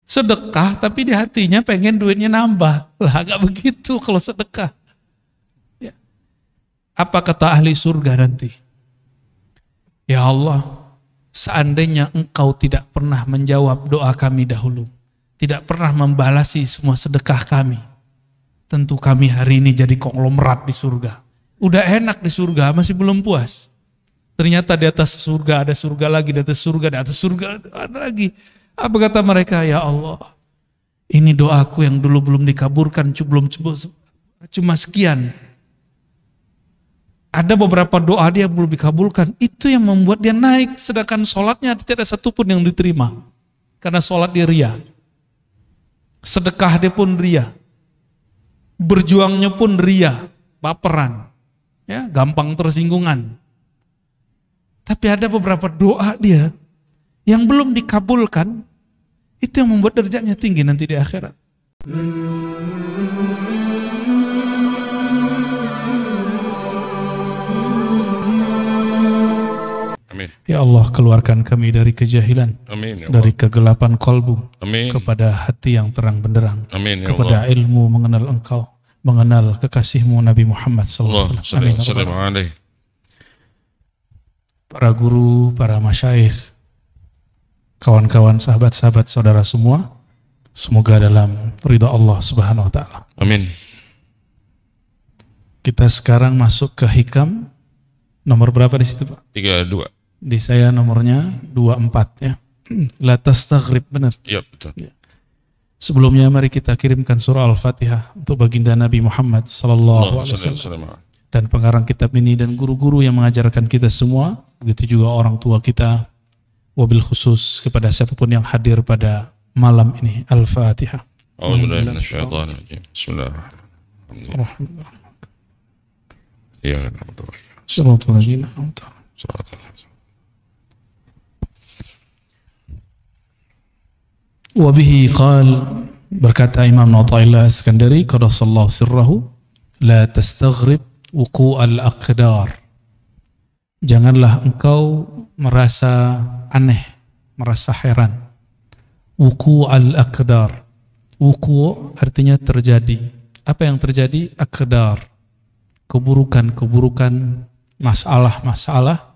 Sedekah tapi di hatinya pengen duitnya nambah. Lah gak begitu kalau sedekah. Ya. Apa kata ahli surga nanti? Ya Allah, seandainya engkau tidak pernah menjawab doa kami dahulu, tidak pernah membalasi semua sedekah kami, tentu kami hari ini jadi konglomerat di surga. Udah enak di surga, masih belum puas. Ternyata di atas surga ada surga lagi, di atas surga, di atas surga ada lagi. Apa kata mereka? Ya Allah, ini doaku yang dulu belum dikabulkan, cuma sekian. Ada beberapa doa dia belum dikabulkan, itu yang membuat dia naik, sedangkan sholatnya tidak ada satupun yang diterima. Karena sholat dia ria. Sedekah dia pun ria. Berjuangnya pun ria, baperan. Ya, gampang tersinggungan. Tapi ada beberapa doa dia yang belum dikabulkan, itu yang membuat derajatnya tinggi nanti di akhirat. Amin. Ya Allah, keluarkan kami dari kejahilan, Amin, ya dari kegelapan kolbu, Amin. kepada hati yang terang benderang, Amin, ya kepada ilmu mengenal Engkau, mengenal kekasihmu Nabi Muhammad sallallahu alaihi wasallam. Para guru, para masyayikh, kawan-kawan, sahabat-sahabat, saudara semua, semoga dalam ridha Allah Subhanahu wa taala. Amin. Kita sekarang masuk ke hikam nomor berapa di situ, Pak? 32. Di saya nomornya 24 ya. La tastaghrib, benar. Iya, betul. Ya. Sebelumnya mari kita kirimkan surah Al-Fatihah untuk baginda Nabi Muhammad sallallahu alaihi wasallam dan pengarang kitab ini dan guru-guru yang mengajarkan kita semua, begitu juga orang tua kita, wabil khusus kepada siapapun yang hadir pada malam ini. Al-Fatihah. A'udzubillahi minasyaitonir rajim. Bismillahirrahmanirrahim. Ya Rabbana. Shiratal ladzina an'amta 'alaihim. Wabihi qal, berkata Imam Athaillah Iskandari qaddasallahu sirrahu, la tastaghrib wuqu'al aqdar. Janganlah engkau merasa aneh, merasa heran. Wuqu'al aqdar. Wuku' artinya terjadi. Apa yang terjadi? Aqdar. Keburukan-keburukan, masalah-masalah,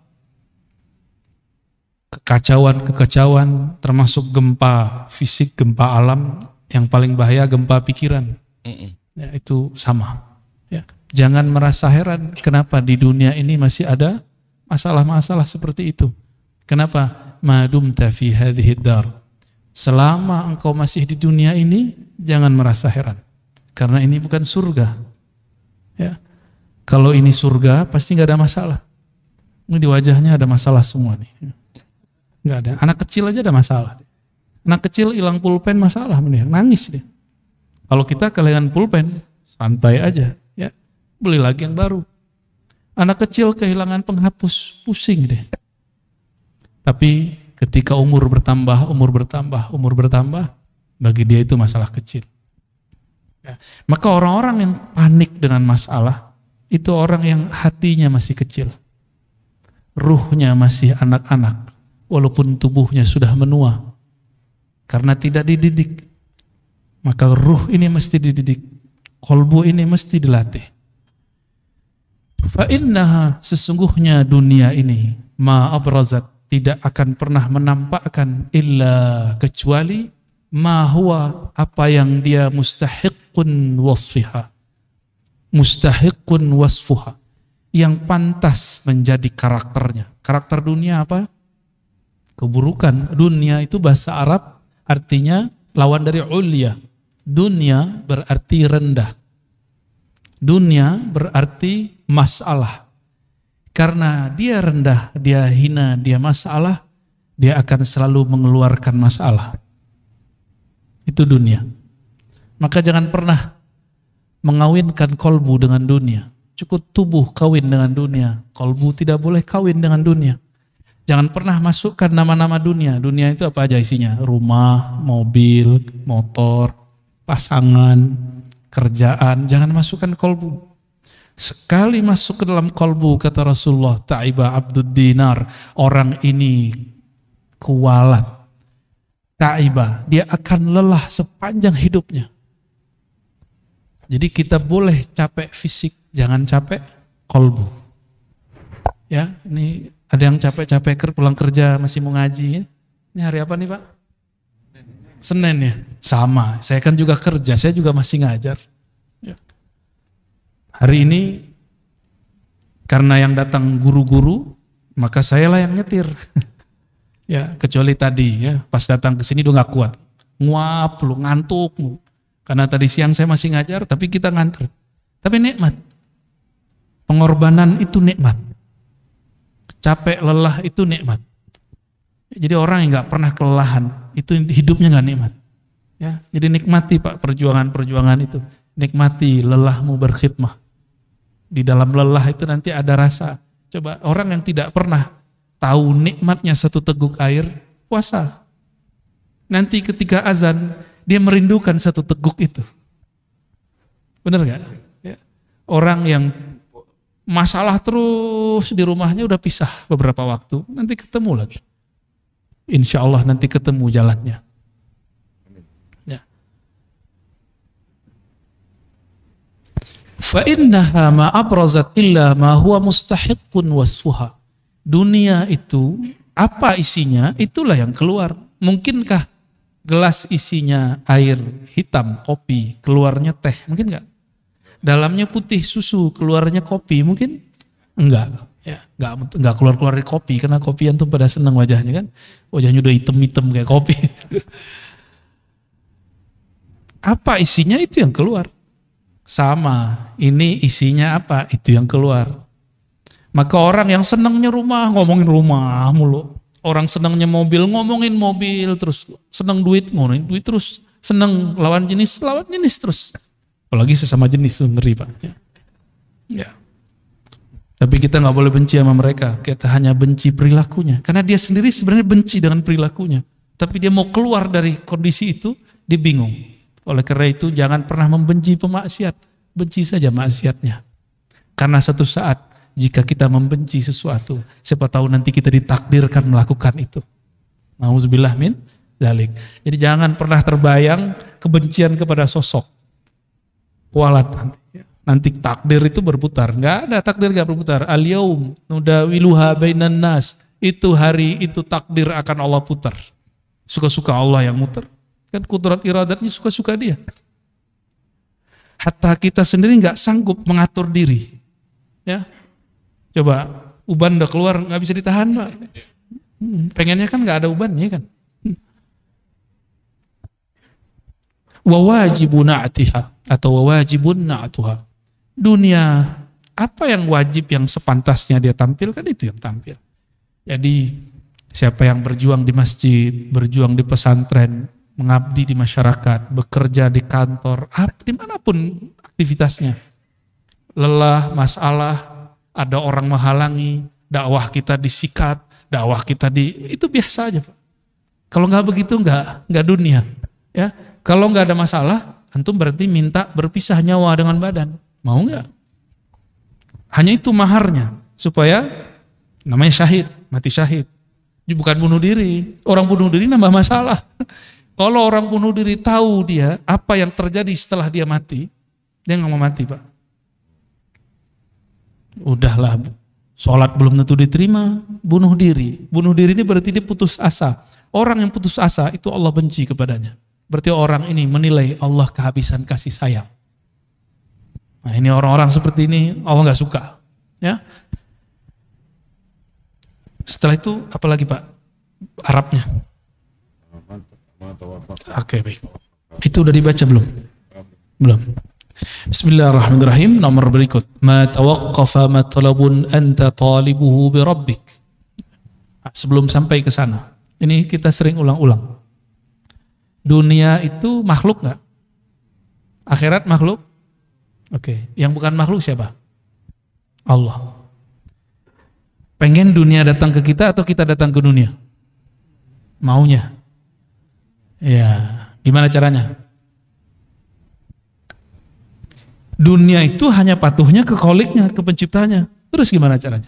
kekacauan-kekacauan, termasuk gempa fisik, gempa alam, yang paling bahaya gempa pikiran. Ya, itu sama. Ya. Jangan merasa heran kenapa di dunia ini masih ada masalah-masalah seperti itu. Kenapa? Madumta fi hadhihi dar. Selama engkau masih di dunia ini, jangan merasa heran. Karena ini bukan surga. Ya. Kalau ini surga, pasti nggak ada masalah. Ini di wajahnya ada masalah semua nih. Nggak ada. Anak kecil aja ada masalah. Anak kecil hilang pulpen masalah, nangis dia. Kalau kita kehilangan pulpen, santai aja, ya beli lagi yang baru. Anak kecil kehilangan penghapus, pusing deh. Tapi ketika umur bertambah, bagi dia itu masalah kecil. Ya. Maka orang-orang yang panik dengan masalah, itu orang yang hatinya masih kecil. Ruhnya masih anak-anak. Walaupun tubuhnya sudah menua, karena tidak dididik, maka ruh ini mesti dididik, kolbu ini mesti dilatih. Fa innaha, sesungguhnya dunia ini, ma abrazat, tidak akan pernah menampakkan illa kecuali ma huwa, apa yang dia mustahiqun wasfiha, mustahiqun wasfuha, yang pantas menjadi karakternya. Karakter dunia apa? Keburukan. Dunia itu bahasa Arab artinya lawan dari ulya. Dunia berarti rendah. Dunia berarti masalah. Karena dia rendah, dia hina, dia masalah, dia akan selalu mengeluarkan masalah. Itu dunia. Maka jangan pernah mengawinkan kolbu dengan dunia. Cukup tubuh kawin dengan dunia. Kolbu tidak boleh kawin dengan dunia. Jangan pernah masukkan nama-nama dunia. Dunia itu apa aja isinya? Rumah, mobil, motor, pasangan, kerjaan. Jangan masukkan kolbu. Sekali masuk ke dalam kolbu, kata Rasulullah, ta'iba abdud dinar, orang ini kualat. ta'ibah, dia akan lelah sepanjang hidupnya. Jadi kita boleh capek fisik, jangan capek kolbu. Ya, ini ada yang capek-capek pulang kerja masih mau ngaji. Ini hari apa nih Pak? Senin ya? Sama, saya kan juga kerja, saya juga masih ngajar. Ya. Hari ini karena yang datang guru-guru, maka saya lah yang nyetir. Ya, kecuali tadi ya, pas datang ke sini udah gak kuat. Nguap lu, ngantuk lu. Karena tadi siang saya masih ngajar, tapi kita nganter. Tapi nikmat. Pengorbanan itu nikmat. Capek, lelah itu nikmat. Jadi orang yang gak pernah kelelahan, itu hidupnya gak nikmat. Ya, jadi nikmati Pak perjuangan-perjuangan itu. Nikmati lelahmu berkhidmah. Di dalam lelah itu nanti ada rasa. Coba orang yang tidak pernah tahu nikmatnya satu teguk air, puasa. Nanti ketika azan, dia merindukan satu teguk itu. Benar gak? Ya. Orang yang masalah terus di rumahnya udah pisah beberapa waktu, nanti ketemu lagi. Insya Allah nanti ketemu jalannya. Ya. Fa innaha ma abrazat illa ma huwa mustahiqqun wasfuha. Dunia itu apa isinya, itulah yang keluar. Mungkinkah gelas isinya air hitam, kopi, keluarnya teh? Mungkin enggak? Dalamnya putih susu, keluarnya kopi, mungkin? Enggak. Ya, enggak keluar-keluar dari kopi, karena kopi antum pada senang wajahnya kan. Wajahnya udah hitam-hitam kayak kopi. Apa isinya itu yang keluar. Sama, ini isinya apa, itu yang keluar. Maka orang yang senangnya rumah, ngomongin rumah mulu. Orang senangnya mobil, ngomongin mobil terus. Senang duit, ngomongin duit terus. Senang lawan jenis terus. Apalagi sesama jenis, ngeri Pak. Ya. Tapi kita nggak boleh benci sama mereka. Kita hanya benci perilakunya. Karena dia sendiri sebenarnya benci dengan perilakunya. Tapi dia mau keluar dari kondisi itu, dia bingung. Oleh karena itu jangan pernah membenci pemaksiat. Benci saja maksiatnya. Karena satu saat jika kita membenci sesuatu, siapa tahu nanti kita ditakdirkan melakukan itu. Nauzubillah min dzalik. Jadi jangan pernah terbayang kebencian kepada sosok. Kualat nanti. Nanti takdir itu berputar. Enggak ada takdir enggak berputar. Al-yaum nudawiluha bainan nas. Itu hari itu takdir akan Allah putar. Suka-suka Allah yang muter. Kan kudrat iradatnya suka-suka dia. Hatta kita sendiri enggak sanggup mengatur diri. Ya. Coba uban udah keluar nggak bisa ditahan Pak. Pengennya kan nggak ada ubannya kan. Wawajibun na'tiha atau wawajibun na'tuha. Dunia apa yang wajib yang sepantasnya dia tampilkan itu yang tampil. Jadi siapa yang berjuang di masjid, berjuang di pesantren, mengabdi di masyarakat, bekerja di kantor, dimanapun aktivitasnya, lelah, masalah, ada orang menghalangi, dakwah kita disikat, dakwah kita itu biasa aja Pak. Kalau nggak begitu nggak dunia. Ya, kalau nggak ada masalah, antum berarti minta berpisah nyawa dengan badan, mau nggak? Hanya itu maharnya supaya namanya syahid, mati syahid. Ini bukan bunuh diri. Orang bunuh diri nambah masalah. Kalau orang bunuh diri tahu dia apa yang terjadi setelah dia mati, dia nggak mau mati Pak. Udahlah, sholat belum tentu diterima, bunuh diri. Bunuh diri ini berarti dia putus asa. Orang yang putus asa itu Allah benci kepadanya. Berarti orang ini menilai Allah kehabisan kasih sayang. Nah ini orang-orang seperti ini Allah nggak suka. Ya. Setelah itu apa lagi Pak? Arabnya. Oke, baik. Itu udah dibaca belum? Belum. Bismillahirrahmanirrahim. Nomor berikut. Ma tawaqqafa matlabun anta talibuhu bi rabbik. Sebelum sampai ke sana, ini kita sering ulang-ulang. Dunia itu makhluk nggak? Akhirat makhluk? Oke. Yang bukan makhluk siapa? Allah. Pengen dunia datang ke kita atau kita datang ke dunia? Maunya. Ya, gimana caranya? Dunia itu hanya patuhnya ke kholiknya, ke penciptanya. Terus gimana caranya?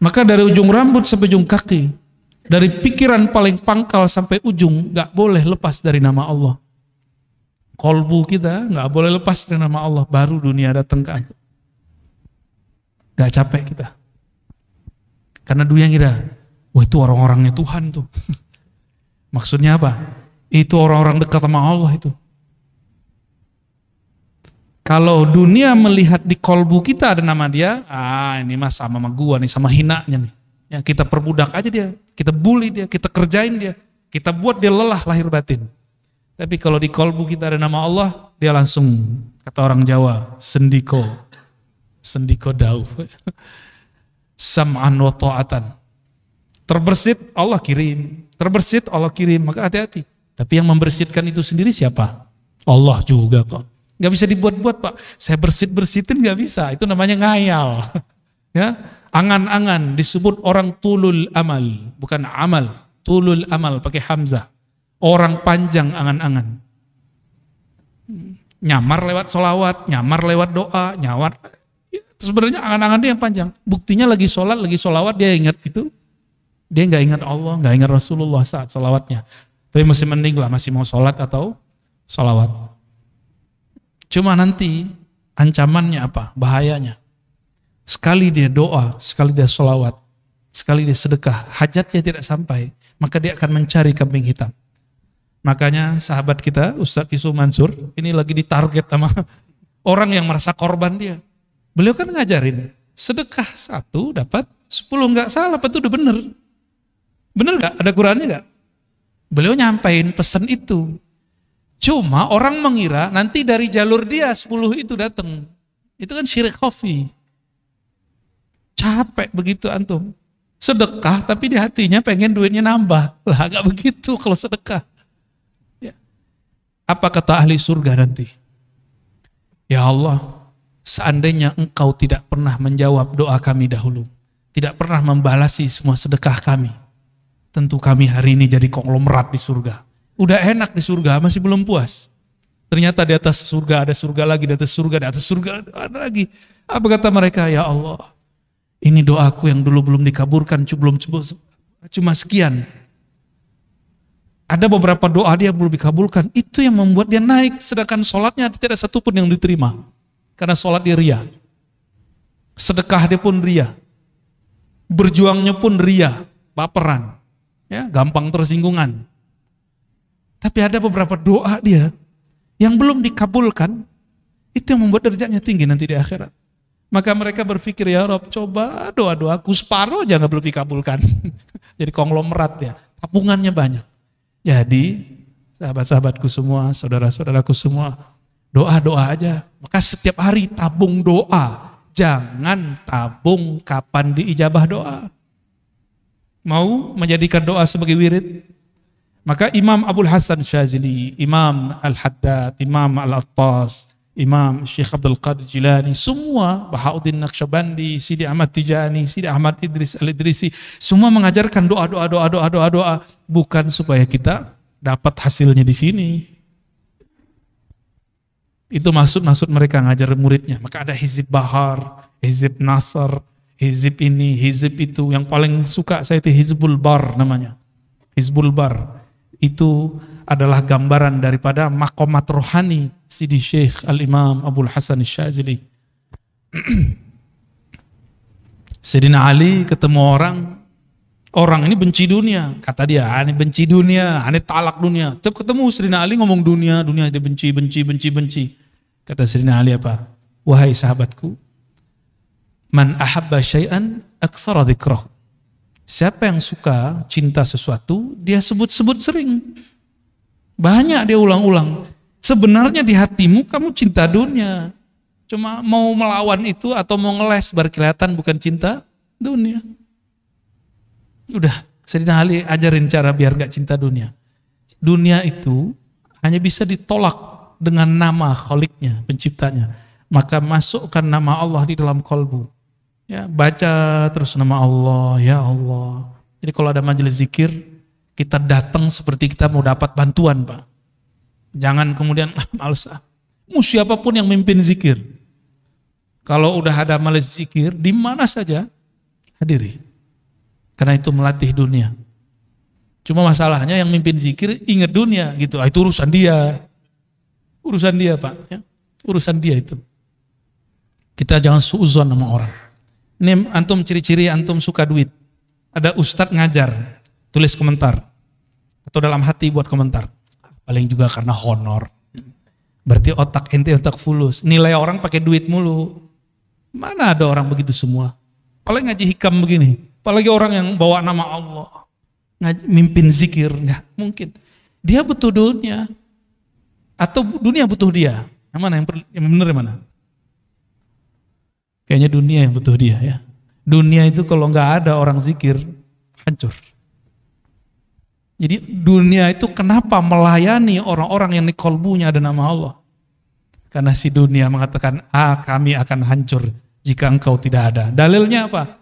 Maka dari ujung rambut sampai ujung kaki, Dari pikiran paling pangkal sampai ujung gak boleh lepas dari nama Allah. Kolbu kita gak boleh lepas dari nama Allah. Baru dunia datang ke antum. Gak capek kita. Karena dunia ngira, wah itu orang-orangnya Tuhan tuh. Maksudnya apa? Itu orang-orang dekat sama Allah itu. Kalau dunia melihat di kolbu kita ada nama dia, ini mah sama gua nih, sama hinanya nih. Yang kita perbudak aja dia, kita bully dia, kita kerjain dia, kita buat dia lelah lahir batin. Tapi kalau di kolbu kita ada nama Allah, dia langsung, kata orang Jawa, sendiko dauf. Sam'an wa ta'atan. Terbersit Allah kirim, terbersit Allah kirim, maka hati-hati. Tapi yang membersihkan itu sendiri siapa? Allah juga kok. Gak bisa dibuat-buat Pak. Saya bersihin gak bisa. Itu namanya ngayal. Ya, angan-angan disebut orang tulul amal, bukan amal. Tulul amal pakai hamzah. Orang panjang angan-angan. Nyamar lewat sholawat, nyamar lewat doa, nyawar. Ya, sebenarnya angan-angan dia yang panjang. Buktinya lagi sholat, lagi sholawat dia ingat itu. Dia gak ingat Allah, gak ingat Rasulullah saat sholawatnya. Tapi masih mending lah, masih mau sholat atau sholawat. Cuma nanti ancamannya apa? Bahayanya. Sekali dia doa, sekali dia sholawat, sekali dia sedekah, hajatnya tidak sampai, maka dia akan mencari kambing hitam. Makanya sahabat kita, Ustadz Isu Mansur, ini lagi ditarget sama orang yang merasa korban dia. Beliau kan ngajarin, sedekah 1 dapat 10, nggak salah, apa itu udah bener. Bener nggak? Ada Qurannya nggak? Beliau nyampain pesan itu. Cuma orang mengira nanti dari jalur dia 10 itu datang. Itu kan syirik khafi. Capek begitu antum. Sedekah tapi di hatinya pengen duitnya nambah. Lah gak begitu kalau sedekah. Ya. Apa kata ahli surga nanti? Ya Allah, seandainya engkau tidak pernah menjawab doa kami dahulu, tidak pernah membalasi semua sedekah kami, tentu kami hari ini jadi konglomerat di surga. Udah enak di surga, masih belum puas. Ternyata di atas surga ada surga lagi, di atas surga ada lagi. Apa kata mereka? Ya Allah, ini doaku yang dulu belum dikabulkan, cuma sekian. Ada beberapa doa dia yang belum dikabulkan, itu yang membuat dia naik. Sedangkan sholatnya tidak satu pun yang diterima. Karena sholat dia ria. Sedekah dia pun ria. Berjuangnya pun ria, baperan. Ya, gampang tersinggungan. Tapi ada beberapa doa dia yang belum dikabulkan, itu yang membuat derajatnya tinggi nanti di akhirat. Maka mereka berpikir, ya Rob, coba doa-doaku separuh aja nggak belum dikabulkan. Jadi konglomerat ya, tabungannya banyak. Jadi sahabat-sahabatku semua, saudara-saudaraku semua, doa-doa aja. Maka setiap hari tabung doa, jangan tabung kapan diijabah doa. Mau menjadikan doa sebagai wirid? Maka Imam Abul Hasan Syazili, Imam Al-Haddad, Imam Al-Attas, Imam Syekh Abdul Qadir Jilani, semua, Bahauddin Naqsyabandi, Sidi Ahmad Tijani, Sidi Ahmad Idris Al-Idrisi, semua mengajarkan doa, bukan supaya kita dapat hasilnya di sini. Itu maksud mereka ngajar muridnya. Maka ada Hizib Bahar, Hizib Nasr, Hizib ini, Hizib itu. Yang paling suka saya itu Hizbul Bar namanya. Hizbul Bar. Itu adalah gambaran daripada maqamat rohani Sidi Syekh Al-Imam Abul Hasan Syazili. Sayyidina Ali ketemu orang ini benci dunia. Kata dia, ini benci dunia, ini talak dunia. Tiap ketemu Sayyidina Ali ngomong dunia, dia benci. Kata Sayyidina Ali apa? Wahai sahabatku, man ahabba syai'an aktsara dzikrahu. Siapa yang suka cinta sesuatu, dia sebut-sebut sering. Banyak dia ulang-ulang. Sebenarnya di hatimu kamu cinta dunia. Cuma mau melawan itu atau mau ngeles baru kelihatan bukan cinta dunia. Udah, Sayyidina Ali ajarin cara biar gak cinta dunia. Dunia itu hanya bisa ditolak dengan nama Kholiknya, penciptanya. Maka masukkan nama Allah di dalam kolbu. Ya, baca terus nama Allah, ya Allah. Jadi kalau ada majelis zikir, kita datang seperti kita mau dapat bantuan, Pak. Jangan kemudian males. Mau siapapun yang mimpin zikir. Kalau udah ada majelis zikir, di mana saja hadiri. Karena itu melatih dunia. Cuma masalahnya yang mimpin zikir ingat dunia gitu. Itu urusan dia. Urusan dia, Pak. Ya. Urusan dia itu. Kita jangan suuzon sama orang. Ini antum ciri-ciri antum suka duit. Ada ustadz ngajar, tulis komentar. Atau dalam hati buat komentar. Paling juga karena honor. Berarti otak ente otak fulus. Nilai orang pakai duit mulu. Mana ada orang begitu semua. Paling ngaji hikam begini. Apalagi orang yang bawa nama Allah. Mimpin zikir, nggak mungkin. Dia butuh dunia atau dunia butuh dia. Yang mana yang benar yang mana? Kayaknya dunia yang butuh dia ya. Dunia itu kalau nggak ada orang zikir hancur. Jadi dunia itu kenapa melayani orang-orang yang di kolbunya ada nama Allah? Karena si dunia mengatakan, kami akan hancur jika engkau tidak ada. Dalilnya apa?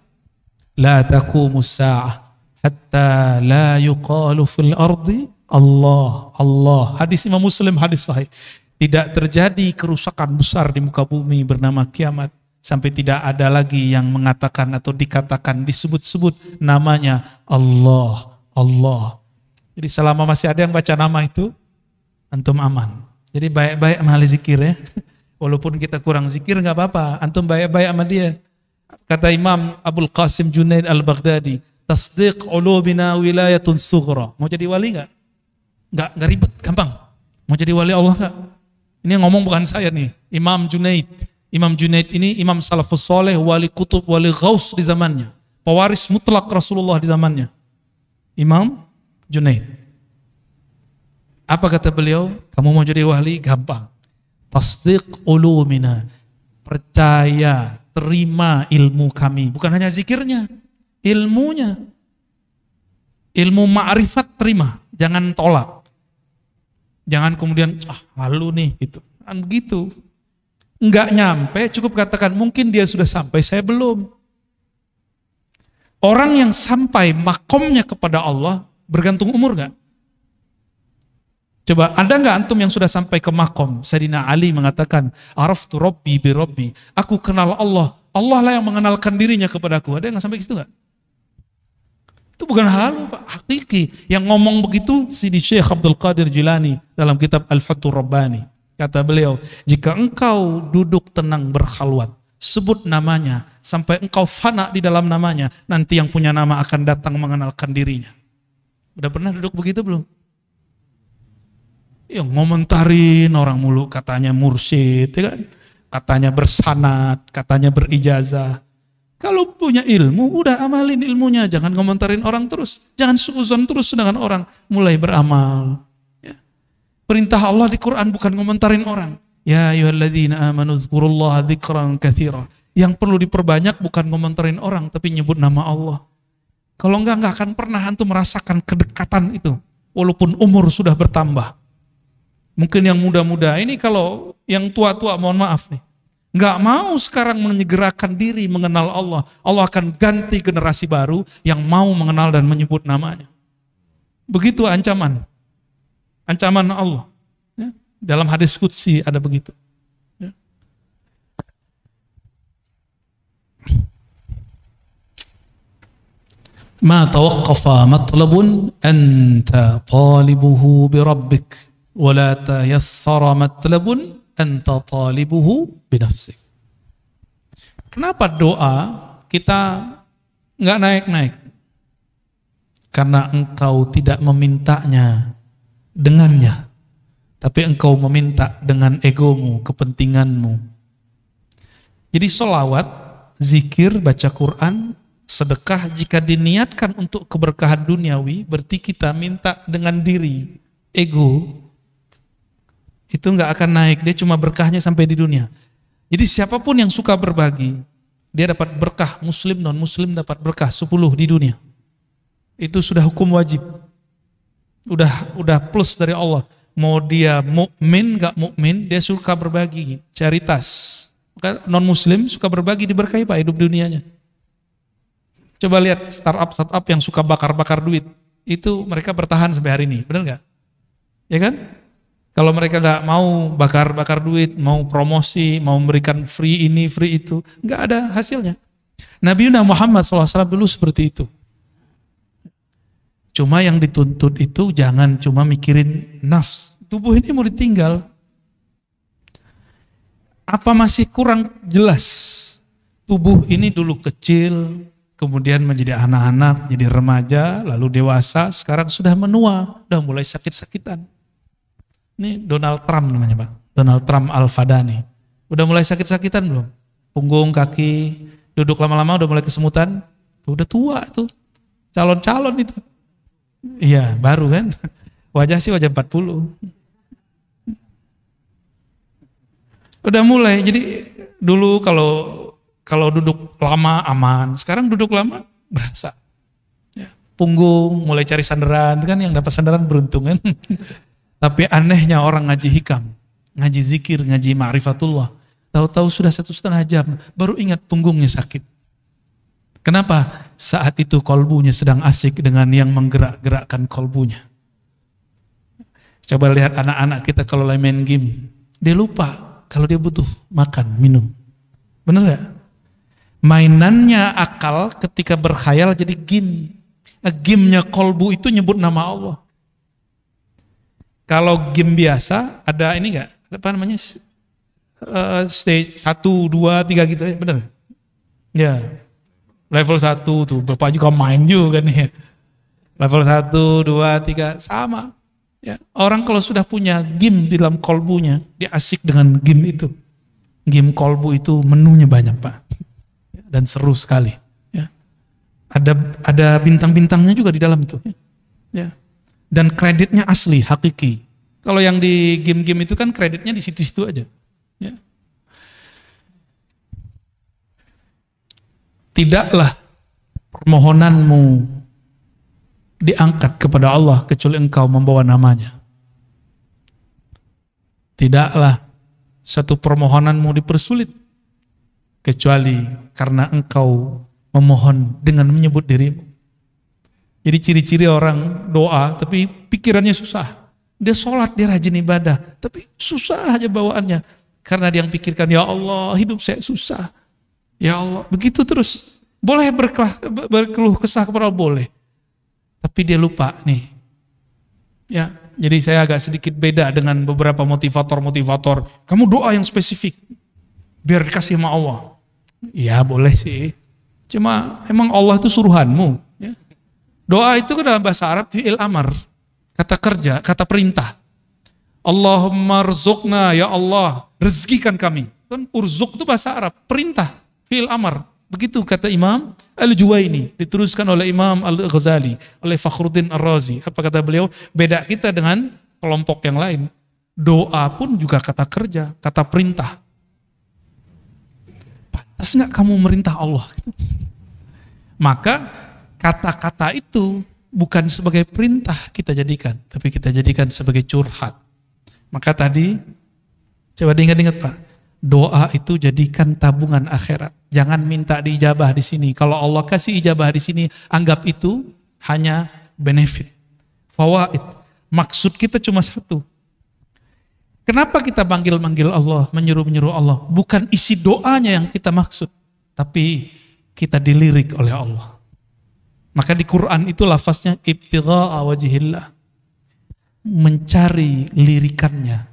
La taqumus sa'ah hatta la yuqalu fil ardi Allah, Allah. Hadis Imam Muslim, hadis sahih. Tidak terjadi kerusakan besar di muka bumi bernama kiamat sampai tidak ada lagi yang mengatakan atau dikatakan disebut-sebut namanya Allah, Allah. Jadi selama masih ada yang baca nama itu, antum aman. Jadi baik-baik sama ahli zikir ya. Walaupun kita kurang zikir nggak apa-apa, antum baik-baik sama dia. Kata Imam Abul Qasim Junaid Al-Baghdadi, tasdiq ulubina wilayatun sughra. Mau jadi wali nggak? Nggak ribet, gampang. Mau jadi wali Allah nggak? Ini yang ngomong bukan saya nih, Imam Junaid. Imam Junaid ini imam salafus soleh, wali kutub, wali ghaus di zamannya. Pewaris mutlak Rasulullah di zamannya. Imam Junaid. Apa kata beliau? Kamu mau jadi wali? Gampang. Tasdiq ulumina. Percaya, terima ilmu kami. Bukan hanya zikirnya, ilmunya. Ilmu ma'rifat terima, jangan tolak. Jangan kemudian, halu nih, gitu. Kan begitu. Enggak nyampe, cukup katakan, mungkin dia sudah sampai, saya belum. Orang yang sampai makomnya kepada Allah, bergantung umur enggak? Coba, ada enggak antum yang sudah sampai ke makom? Sayyidina Ali mengatakan, araftu rabbi bi rabbi. Aku kenal Allah, Allah lah yang mengenalkan dirinya kepadaku. Ada yang sampai ke situ enggak? Itu bukan halu, Pak, hakiki. Yang ngomong begitu Sidi Syekh Abdul Qadir Jilani dalam kitab Al-Fathur Rabbani. Kata beliau, jika engkau duduk tenang berkhalwat, sebut namanya sampai engkau fana di dalam namanya, nanti yang punya nama akan datang mengenalkan dirinya. Udah pernah duduk begitu belum? Ya ngomentarin orang mulu, katanya mursyid, ya kan? Katanya bersanad, katanya berijazah. Kalau punya ilmu, udah amalin ilmunya. Jangan komentarin orang terus. Jangan suuzon terus dengan orang. Mulai beramal. Ya. Perintah Allah di Quran bukan komentarin orang. Ya ayyuhalladzina amanu dzkurullaha dzikran katsira. Yang perlu diperbanyak bukan komentarin orang, tapi nyebut nama Allah. Kalau enggak akan pernah antum merasakan kedekatan itu. Walaupun umur sudah bertambah. Mungkin yang muda-muda, ini kalau yang tua-tua mohon maaf nih. Nggak mau sekarang menyegerakan diri mengenal Allah. Allah akan ganti generasi baru yang mau mengenal dan menyebut namanya. Begitu ancaman. Ancaman Allah. Ya. Dalam hadis qudsi ada begitu. Ya. Ma tawaqqafa matlabun anta talibuhu bi rabbik wa la tayassara matlabun anta talibuhu binafsik. Kenapa doa kita nggak naik-naik? Karena engkau tidak memintanya dengannya, tapi engkau meminta dengan egomu, kepentinganmu. Jadi sholawat, zikir, baca Quran, sedekah jika diniatkan untuk keberkahan duniawi, berarti kita minta dengan diri, ego. Itu nggak akan naik, dia cuma berkahnya sampai di dunia. Jadi siapapun yang suka berbagi, dia dapat berkah, muslim, non muslim dapat berkah 10 di dunia. Itu sudah hukum wajib. Udah plus dari Allah. Mau dia mukmin nggak mukmin, dia suka berbagi, charitas. Non muslim suka berbagi, diberkahi Pak hidup dunianya. Coba lihat startup yang suka bakar-bakar duit, itu mereka bertahan sampai hari ini, benar nggak? Ya kan? Kalau mereka nggak mau bakar-bakar duit, mau promosi, mau memberikan free ini, free itu, nggak ada hasilnya. Nabi Muhammad SAW dulu seperti itu. Cuma yang dituntut itu jangan cuma mikirin nafs. Tubuh ini mau ditinggal. Apa masih kurang jelas? Tubuh ini dulu kecil, kemudian menjadi anak-anak, jadi remaja, lalu dewasa, sekarang sudah menua, udah mulai sakit-sakitan. Ini Donald Trump namanya Pak, Donald Trump Al-Fadani. Udah mulai sakit-sakitan belum? Punggung, kaki, duduk lama-lama udah mulai kesemutan, udah tua itu, calon-calon itu. Iya, baru kan. Wajah sih wajah 40. Udah mulai. Jadi dulu kalau duduk lama aman, sekarang duduk lama berasa. Ya, punggung mulai cari sandaran, kan yang dapat sandaran beruntung kan. Tapi anehnya orang ngaji hikam, ngaji zikir, ngaji ma'rifatullah, tahu-tahu sudah 1,5 jam baru ingat punggungnya sakit. Kenapa? Saat itu kolbunya sedang asik dengan yang menggerak-gerakkan kolbunya. Coba lihat anak-anak kita kalau lagi main game, dia lupa kalau dia butuh makan, minum. Bener gak? Mainannya akal ketika berkhayal jadi game. Nah, gamenya kolbu itu nyebut nama Allah. Kalau game biasa ada ini gak? Apa namanya? Stage 1, 2, 3 gitu ya, bener? Ya. Level 1 tuh, Bapak juga main juga nih. Level 1, 2, 3, sama. Ya, orang kalau sudah punya game di dalam kolbunya, dia asik dengan game itu. Game kolbu itu menunya banyak Pak. Dan seru sekali. Ya. Ada bintang-bintangnya juga di dalam itu. Ya. Dan kreditnya asli, hakiki. Kalau yang di game-game itu kan kreditnya di situ-situ aja. Ya. Tidaklah permohonanmu diangkat kepada Allah kecuali engkau membawa namanya. Tidaklah satu permohonanmu dipersulit kecuali karena engkau memohon dengan menyebut dirimu. Jadi ciri-ciri orang doa tapi pikirannya susah. Dia sholat, dia rajin ibadah, tapi susah aja bawaannya. Karena dia yang pikirkan, ya Allah hidup saya susah. Ya Allah, begitu terus. Boleh berkeluh kesah kepada Allah, boleh. Tapi dia lupa nih. Ya, jadi saya agak sedikit beda dengan beberapa motivator. Kamu doa yang spesifik. Biar dikasih sama Allah. Ya boleh sih. Cuma emang Allah itu suruhanmu. Ya. Doa itu kan dalam bahasa Arab fi'il amar. Kata kerja, kata perintah. Allahumma rzuqna, ya Allah, rezekikan kami. Kan urzuk itu bahasa Arab, perintah, fi'il amar. Begitu kata Imam Al-Juwaini, diteruskan oleh Imam Al-Ghazali, oleh Fakhruddin Ar-Razi. Apa kata beliau? Beda kita dengan kelompok yang lain. Doa pun juga kata kerja, kata perintah. Pantas nggak kamu merintah Allah? Maka kata-kata itu bukan sebagai perintah kita jadikan, tapi kita jadikan sebagai curhat. Maka tadi, coba diingat-ingat Pak, doa itu jadikan tabungan akhirat. Jangan minta diijabah di sini. Kalau Allah kasih ijabah di sini, anggap itu hanya benefit, fawaid. Maksud kita cuma satu. Kenapa kita manggil-manggil Allah, menyuruh-menyuruh Allah? Bukan isi doanya yang kita maksud, tapi kita dilirik oleh Allah. Maka di Quran itu lafaznya ibtigha'a wajhillah. Mencari lirikannya.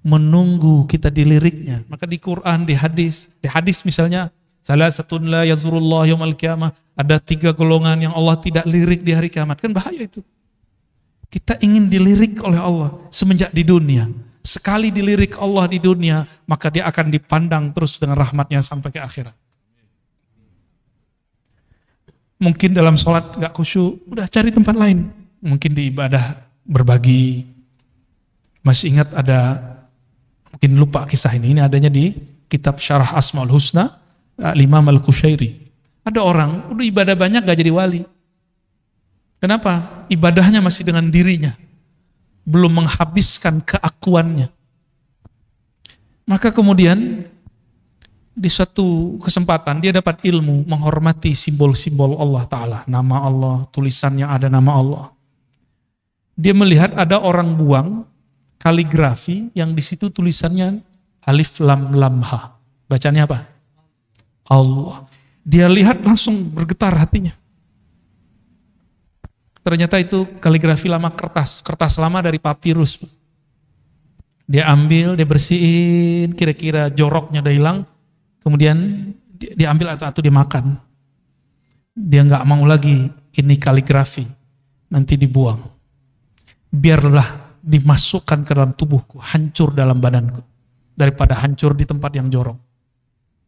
Menunggu kita diliriknya. Maka di Quran, di hadis misalnya, salah satun la yazurullah yaumal qiyamah, ada 3 golongan yang Allah tidak lirik di hari kiamat. Kan bahaya itu. Kita ingin dilirik oleh Allah semenjak di dunia. Sekali dilirik Allah di dunia, maka dia akan dipandang terus dengan rahmatnya sampai ke akhirat. Mungkin dalam sholat gak khusyuk, udah cari tempat lain. Mungkin di ibadah berbagi. Masih ingat ada, mungkin lupa kisah ini adanya di kitab Syarah Asmaul Husna, Imam Al-Qushairi. Ada orang, udah ibadah banyak gak jadi wali. Kenapa? Ibadahnya masih dengan dirinya. Belum menghabiskan keakuannya. Maka kemudian di suatu kesempatan dia dapat ilmu menghormati simbol-simbol Allah Ta'ala. Nama Allah, tulisan yang ada nama Allah. Dia melihat ada orang buang kaligrafi yang di situ tulisannya alif lam lam ha. Bacanya apa? Allah. Dia lihat langsung bergetar hatinya. Ternyata itu kaligrafi lama, kertas lama dari papirus. Dia ambil, dia bersihin, kira-kira joroknya udah hilang, kemudian dia ambil atau dia makan. Dia nggak mau lagi ini kaligrafi, nanti dibuang. Biarlah dimasukkan ke dalam tubuhku, hancur dalam badanku, daripada hancur di tempat yang jorok.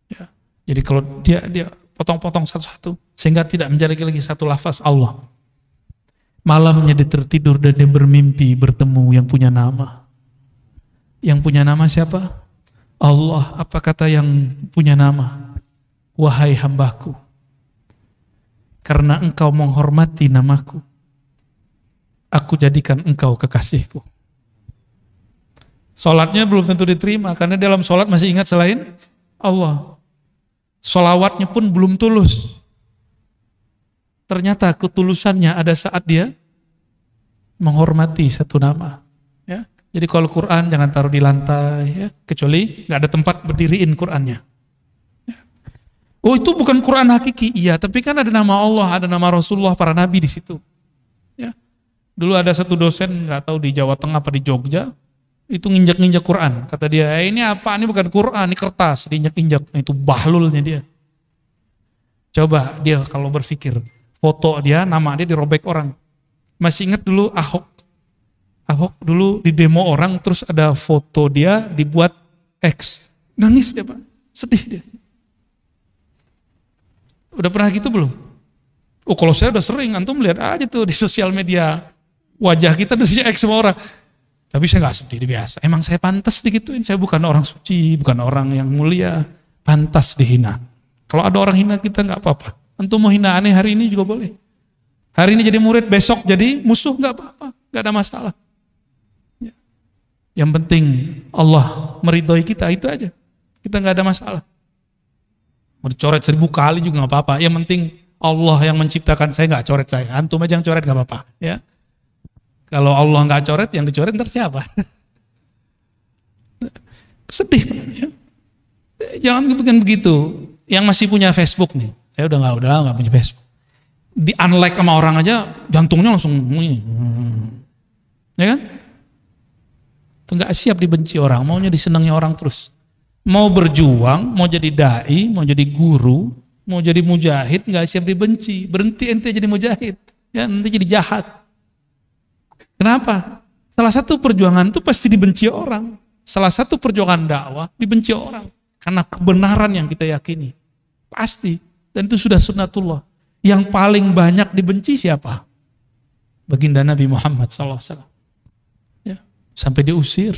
Ya. Jadi kalau dia potong-potong satu-satu, sehingga tidak menjadi lagi satu lafaz Allah. Malamnya dia tertidur dan dia bermimpi bertemu yang punya nama. Yang punya nama siapa? Allah. Apa kata yang punya nama? Wahai hambaku, karena engkau menghormati namaku, aku jadikan engkau kekasihku. Sholatnya belum tentu diterima, karena dalam sholat masih ingat selain Allah. Sholawatnya pun belum tulus. Ternyata ketulusannya ada saat dia menghormati satu nama. Ya. Jadi kalau Quran jangan taruh di lantai, ya. Kecuali nggak ada tempat berdiriin Qurannya. Ya. Oh itu bukan Quran hakiki, iya. Tapi kan ada nama Allah, ada nama Rasulullah, para nabi di situ. Ya. Dulu ada satu dosen nggak tahu di Jawa Tengah apa di Jogja, itu nginjak-nginjak Quran. Kata dia, ini apa? Ini bukan Quran, ini kertas, diinjak-injak. Itu bahlulnya dia. Coba dia kalau berpikir, foto dia, nama dia dirobek orang. Masih ingat dulu Ahok dulu di demo orang, terus ada foto dia dibuat X. Nangis dia Pak, sedih dia. Udah pernah gitu belum? Oh kalau saya udah sering, antum lihat aja tuh di sosial media, wajah kita udah X semua orang. Tapi saya gak sedih, biasa. Emang saya pantas digituin, saya bukan orang suci, bukan orang yang mulia, pantas dihina. Kalau ada orang hina kita gak apa-apa. Antum mau hina aneh hari ini juga boleh. Hari ini jadi murid, besok jadi musuh, gak apa-apa, gak ada masalah. Yang penting Allah meridhoi kita, itu aja. Kita gak ada masalah. Mau dicoret 1000 kali juga gak apa-apa. Yang penting Allah yang menciptakan saya gak coret saya. Antum aja yang coret gak apa-apa. Ya. Kalau Allah gak coret, yang dicoret ntar siapa? Sedih Pak. Ya. Jangan bikin begitu. Yang masih punya Facebook nih, saya udah gak punya Facebook. Di unlike sama orang aja, jantungnya langsung ini. Ya kan? Itu gak siap dibenci orang, maunya disenangi orang terus. Mau berjuang, mau jadi dai, mau jadi guru, mau jadi mujahid, gak siap dibenci. Berhenti ente jadi mujahid, ya nanti jadi jahat. Kenapa? Salah satu perjuangan itu pasti dibenci orang. Salah satu perjuangan dakwah dibenci orang. Karena kebenaran yang kita yakini. Pasti. Dan itu sudah sunnatullah. Yang paling banyak dibenci siapa? Baginda Nabi Muhammad SAW. Ya, sampai diusir.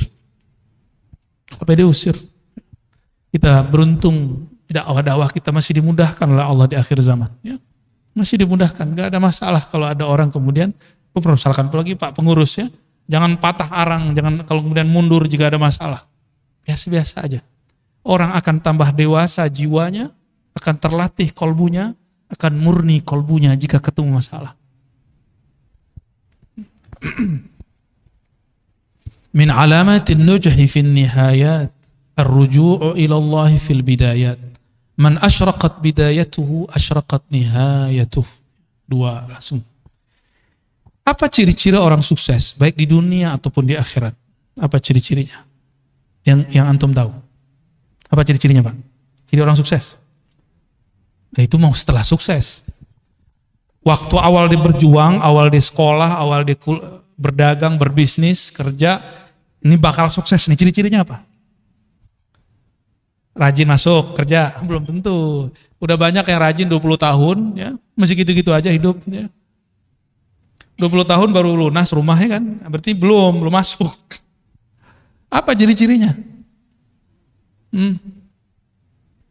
Kita beruntung dakwah kita masih dimudahkan oleh Allah di akhir zaman. Ya, masih dimudahkan. Gak ada masalah kalau ada orang kemudian, misalkan apalagi Pak pengurus ya, jangan patah arang, jangan kalau kemudian mundur jika ada masalah. Biasa-biasa aja. Orang akan tambah dewasa jiwanya, akan terlatih kolbunya, akan murni kolbunya jika ketemu masalah. Min alamatin nujhi fin nihayat ar-ruju'u ila Allah fil bidayat. Man asyraqat bidayatuhu asyraqat nihayatuh. Dua langsung. Apa ciri-ciri orang sukses baik di dunia ataupun di akhirat? Apa ciri-cirinya? Yang antum tahu? Apa ciri-cirinya Pak? Ciri orang sukses? Nah itu mau setelah sukses. Waktu awal dia berjuang, awal dia sekolah, awal dia berdagang, berbisnis, kerja, ini bakal sukses nih. Ciri-cirinya apa? Rajin masuk kerja, belum tentu. Udah banyak yang rajin 20 tahun, ya masih gitu-gitu aja hidup. Ya. 20 tahun baru lunas rumahnya kan, berarti belum masuk. Apa ciri-cirinya?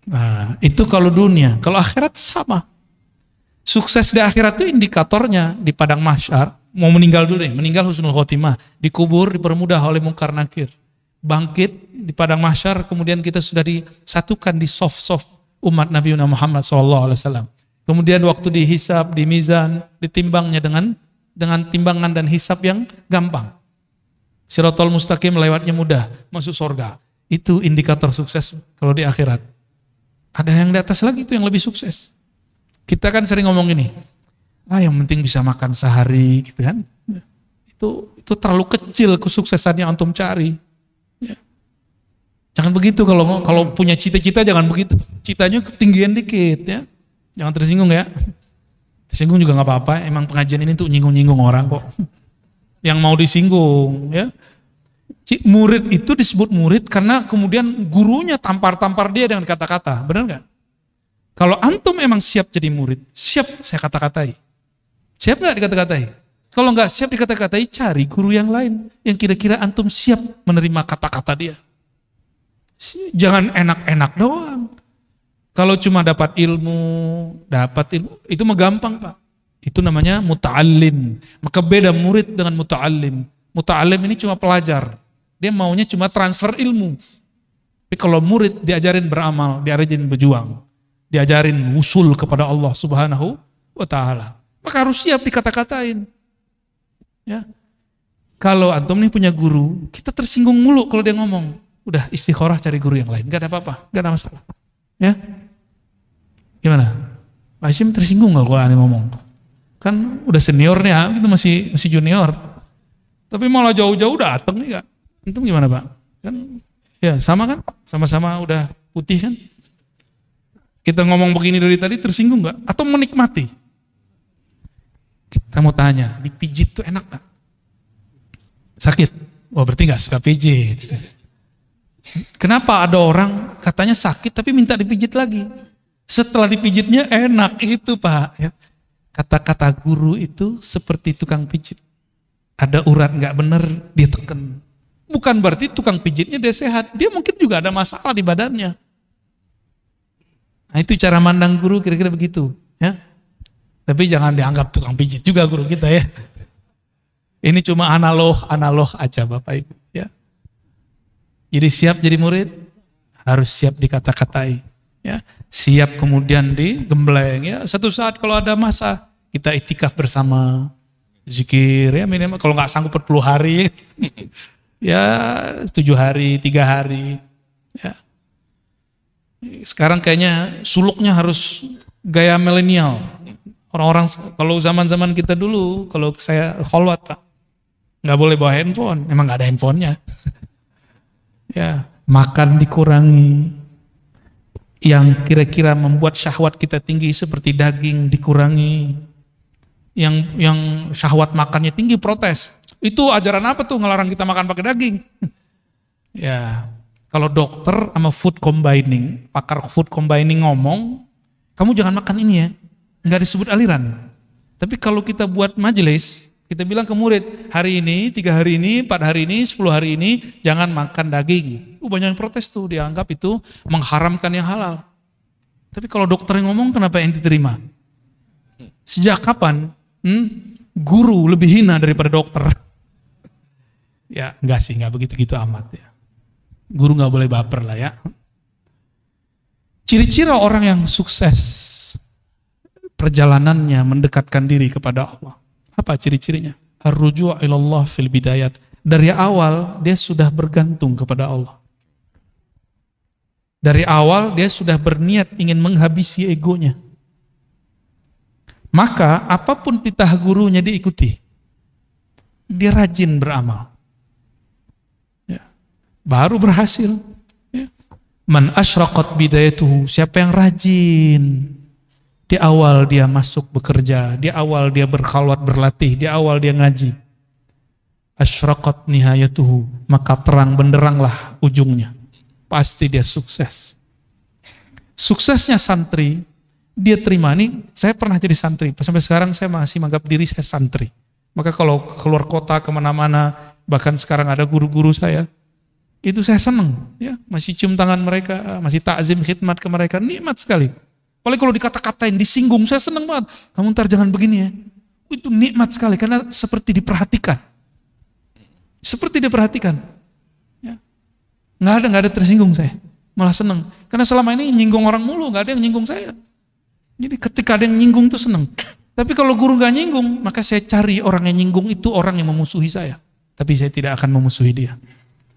Nah, itu kalau dunia, kalau akhirat sama. Sukses di akhirat itu indikatornya di padang mahsyar, mau meninggal dulu nih, meninggal husnul khotimah, dikubur dipermudah oleh mungkar nakir. Bangkit di padang mahsyar, kemudian kita sudah disatukan di soft umat Nabi Muhammad SAW. Kemudian waktu dihisab, di mizan, ditimbangnya dengan timbangan dan hisab yang gampang. Siratal mustaqim lewatnya mudah, masuk surga. Itu indikator sukses kalau di akhirat. Ada yang di atas lagi itu yang lebih sukses. Kita kan sering ngomong ini, yang penting bisa makan sehari gitu kan. Itu terlalu kecil kesuksesannya antum cari. Ya. Jangan begitu kalau punya cita-cita, jangan begitu. Citanya ketinggian dikit ya. Jangan tersinggung ya. Tersinggung juga nggak apa-apa. Emang pengajian ini tuh nyinggung-nyinggung orang kok. Yang mau disinggung ya. Murid itu disebut murid karena kemudian gurunya tampar-tampar dia dengan kata-kata. Benar nggak? Kalau antum emang siap jadi murid, siap saya kata-katai. Siap nggak dikata-katai? Kalau nggak siap dikata-katai, cari guru yang lain yang kira-kira antum siap menerima kata-kata dia. Jangan enak-enak doang. Kalau cuma dapat ilmu, itu mah gampang Pak. Itu namanya muta'allim. Maka beda murid dengan muta'allim. Muta'allim ini cuma pelajar. Dia maunya cuma transfer ilmu. Tapi kalau murid diajarin beramal, diajarin berjuang, diajarin usul kepada Allah Subhanahu wa Ta'ala. Maka harus siap dikata-katain. Ya. Kalau antum nih punya guru, kita tersinggung mulu kalau dia ngomong. Udah istikharah cari guru yang lain, gak ada apa-apa, gak ada masalah. Ya. Gimana? Pak Hashim tersinggung gak kalau aneh ngomong? Kan udah senior nih, kita masih junior. Tapi malah jauh-jauh dateng nih Kak. Antum gimana Pak? Kan ya sama kan? Sama-sama udah putih kan? Kita ngomong begini dari tadi tersinggung gak? Atau menikmati? Kita mau tanya, dipijit tuh enak gak? Sakit? Wah berarti gak suka pijit. Kenapa ada orang katanya sakit tapi minta dipijit lagi? Setelah dipijitnya enak itu Pak. Ya. Kata-kata guru itu seperti tukang pijit. Ada urat gak bener, dia tekan. Bukan berarti tukang pijitnya dia sehat. Dia mungkin juga ada masalah di badannya. Nah itu cara mandang guru kira-kira begitu. Ya. Tapi jangan dianggap tukang pijit juga guru kita ya. Ini cuma analog aja Bapak Ibu. Ya. Jadi siap jadi murid, harus siap dikata-katai. Ya. Siap kemudian digembleng. Ya. Satu saat kalau ada masa, kita itikaf bersama. Zikir ya minimal, kalau nggak sanggup 40 hari. Ya 7 hari, 3 hari. Ya. Sekarang kayaknya suluknya harus gaya milenial. Orang-orang kalau zaman-zaman kita dulu, kalau saya kholwat Pak, nggak boleh bawa handphone, emang nggak ada handphonenya. Ya, makan dikurangi. Yang kira-kira membuat syahwat kita tinggi seperti daging dikurangi. Yang syahwat makannya tinggi protes. Itu ajaran apa tuh ngelarang kita makan pakai daging? Ya, kalau dokter sama food combining, pakar food combining ngomong, kamu jangan makan ini ya. Nggak disebut aliran. Tapi kalau kita buat majelis, kita bilang ke murid, hari ini, 3 hari ini, 4 hari ini, 10 hari ini, jangan makan daging. Banyak yang protes tuh, dianggap itu mengharamkan yang halal. Tapi kalau dokter yang ngomong, kenapa yang diterima? Sejak kapan guru lebih hina daripada dokter? Ya enggak sih, enggak begitu-gitu amat ya. Guru nggak boleh baper lah ya. Ciri-ciri orang yang sukses, perjalanannya mendekatkan diri kepada Allah. Apa ciri-cirinya? Ar-ruju' ilallah fil bidayat. Dari awal dia sudah bergantung kepada Allah. Dari awal dia sudah berniat ingin menghabisi egonya. Maka apapun titah gurunya diikuti. Dia rajin beramal. Ya. Baru berhasil. Ya. Man asyraqat bidayatuhu. Siapa yang rajin. Di awal dia masuk bekerja, di awal dia berkhalwat berlatih, di awal dia ngaji. Asyraqat nihayatuhu, maka terang benderanglah ujungnya. Pasti dia sukses. Suksesnya santri, dia terima nih, saya pernah jadi santri, sampai sekarang saya masih menganggap diri saya santri. Maka kalau keluar kota kemana-mana, bahkan sekarang ada guru-guru saya, itu saya senang, ya, masih cium tangan mereka, masih takzim khidmat ke mereka, nikmat sekali. Apalagi kalau dikata-katain, disinggung, saya senang banget. Kamu ntar jangan begini ya. Itu nikmat sekali, karena seperti diperhatikan. Seperti diperhatikan. Ya. Nggak ada tersinggung saya. Malah senang. Karena selama ini nyinggung orang mulu, nggak ada yang nyinggung saya. Jadi ketika ada yang nyinggung itu senang. Tapi kalau guru nggak nyinggung, maka saya cari orang yang nyinggung itu orang yang memusuhi saya. Tapi saya tidak akan memusuhi dia.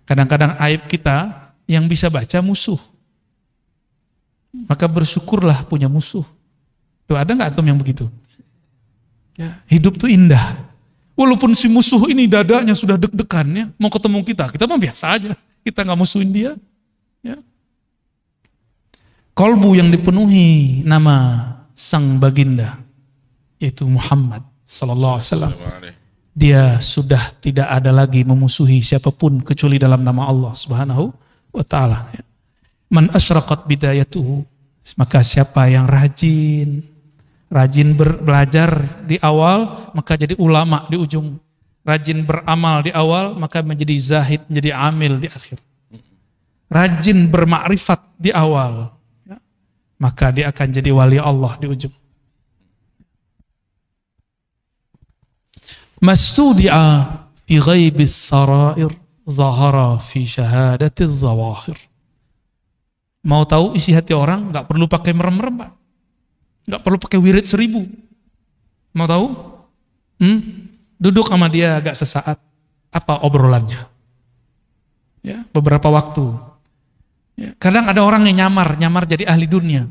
Kadang-kadang aib kita yang bisa baca musuh. Maka bersyukurlah punya musuh. Tuh ada nggak antum yang begitu? Ya, hidup tuh indah. Walaupun si musuh ini dadanya sudah deg-degan ya, mau ketemu kita mah biasa aja. Kita nggak musuhin dia. Ya. Kolbu yang dipenuhi nama sang baginda, yaitu Muhammad sallallahu alaihi wasallam. Dia sudah tidak ada lagi memusuhi siapapun kecuali dalam nama Allah Subhanahu wa taala. Ya. Man asyraqat bidayatuhu, maka siapa yang rajin belajar di awal, maka jadi ulama di ujung. Rajin beramal di awal, maka menjadi zahid, menjadi amil di akhir. Rajin bermakrifat di awal, ya, maka dia akan jadi wali Allah di ujung. Mastudi'a fi ghaibis sarair, zahara fi syahadatiz zawahir. Mau tahu isi hati orang, nggak perlu pakai merem-merem, Pak. Nggak perlu pakai wirid 1000. Mau tahu? Duduk sama dia agak sesaat. Apa obrolannya? Ya, beberapa waktu. Ya, kadang ada orang yang nyamar jadi ahli dunia.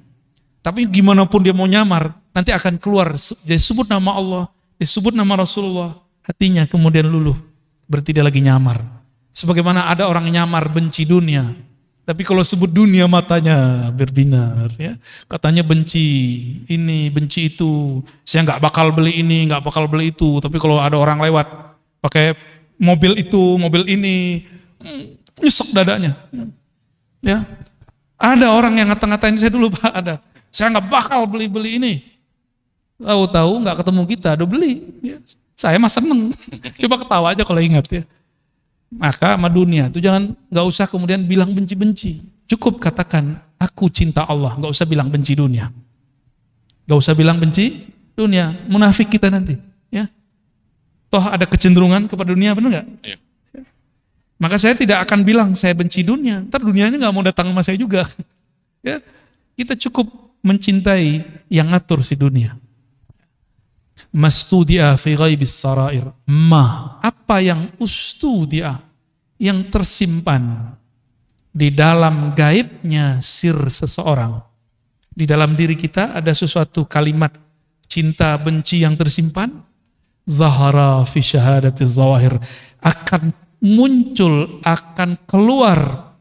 Tapi gimana pun dia mau nyamar, nanti akan keluar. Dia sebut nama Allah, disebut nama Rasulullah, hatinya kemudian luluh. Berarti dia lagi nyamar. Sebagaimana ada orang nyamar benci dunia. Tapi kalau sebut dunia matanya berbinar, ya. Katanya benci ini, benci itu. Saya nggak bakal beli ini, nggak bakal beli itu. Tapi kalau ada orang lewat pakai mobil itu, mobil ini, nyesek dadanya. Ya, ada orang yang ngata-ngatain saya dulu, Pak. Ada. Saya nggak bakal beli ini. Tahu-tahu nggak ketemu kita, udah beli. Ya. Saya mah seneng. Coba ketawa aja kalau ingat ya. Maka sama dunia itu nggak usah kemudian bilang benci-benci. Cukup katakan aku cinta Allah, nggak usah bilang benci dunia. Nggak usah bilang benci dunia, munafik kita nanti. Ya, toh ada kecenderungan kepada dunia, benar nggak? Iya. Maka saya tidak akan bilang saya benci dunia. Ntar dunianya nggak mau datang sama saya juga. Ya, kita cukup mencintai yang ngatur si dunia. Mastudia fi ghaibis sarair, apa yang ustudia, yang tersimpan di dalam gaibnya sir seseorang. Di dalam diri kita ada sesuatu kalimat cinta benci yang tersimpan, zahara fi syahadatiz zawahir, akan muncul, akan keluar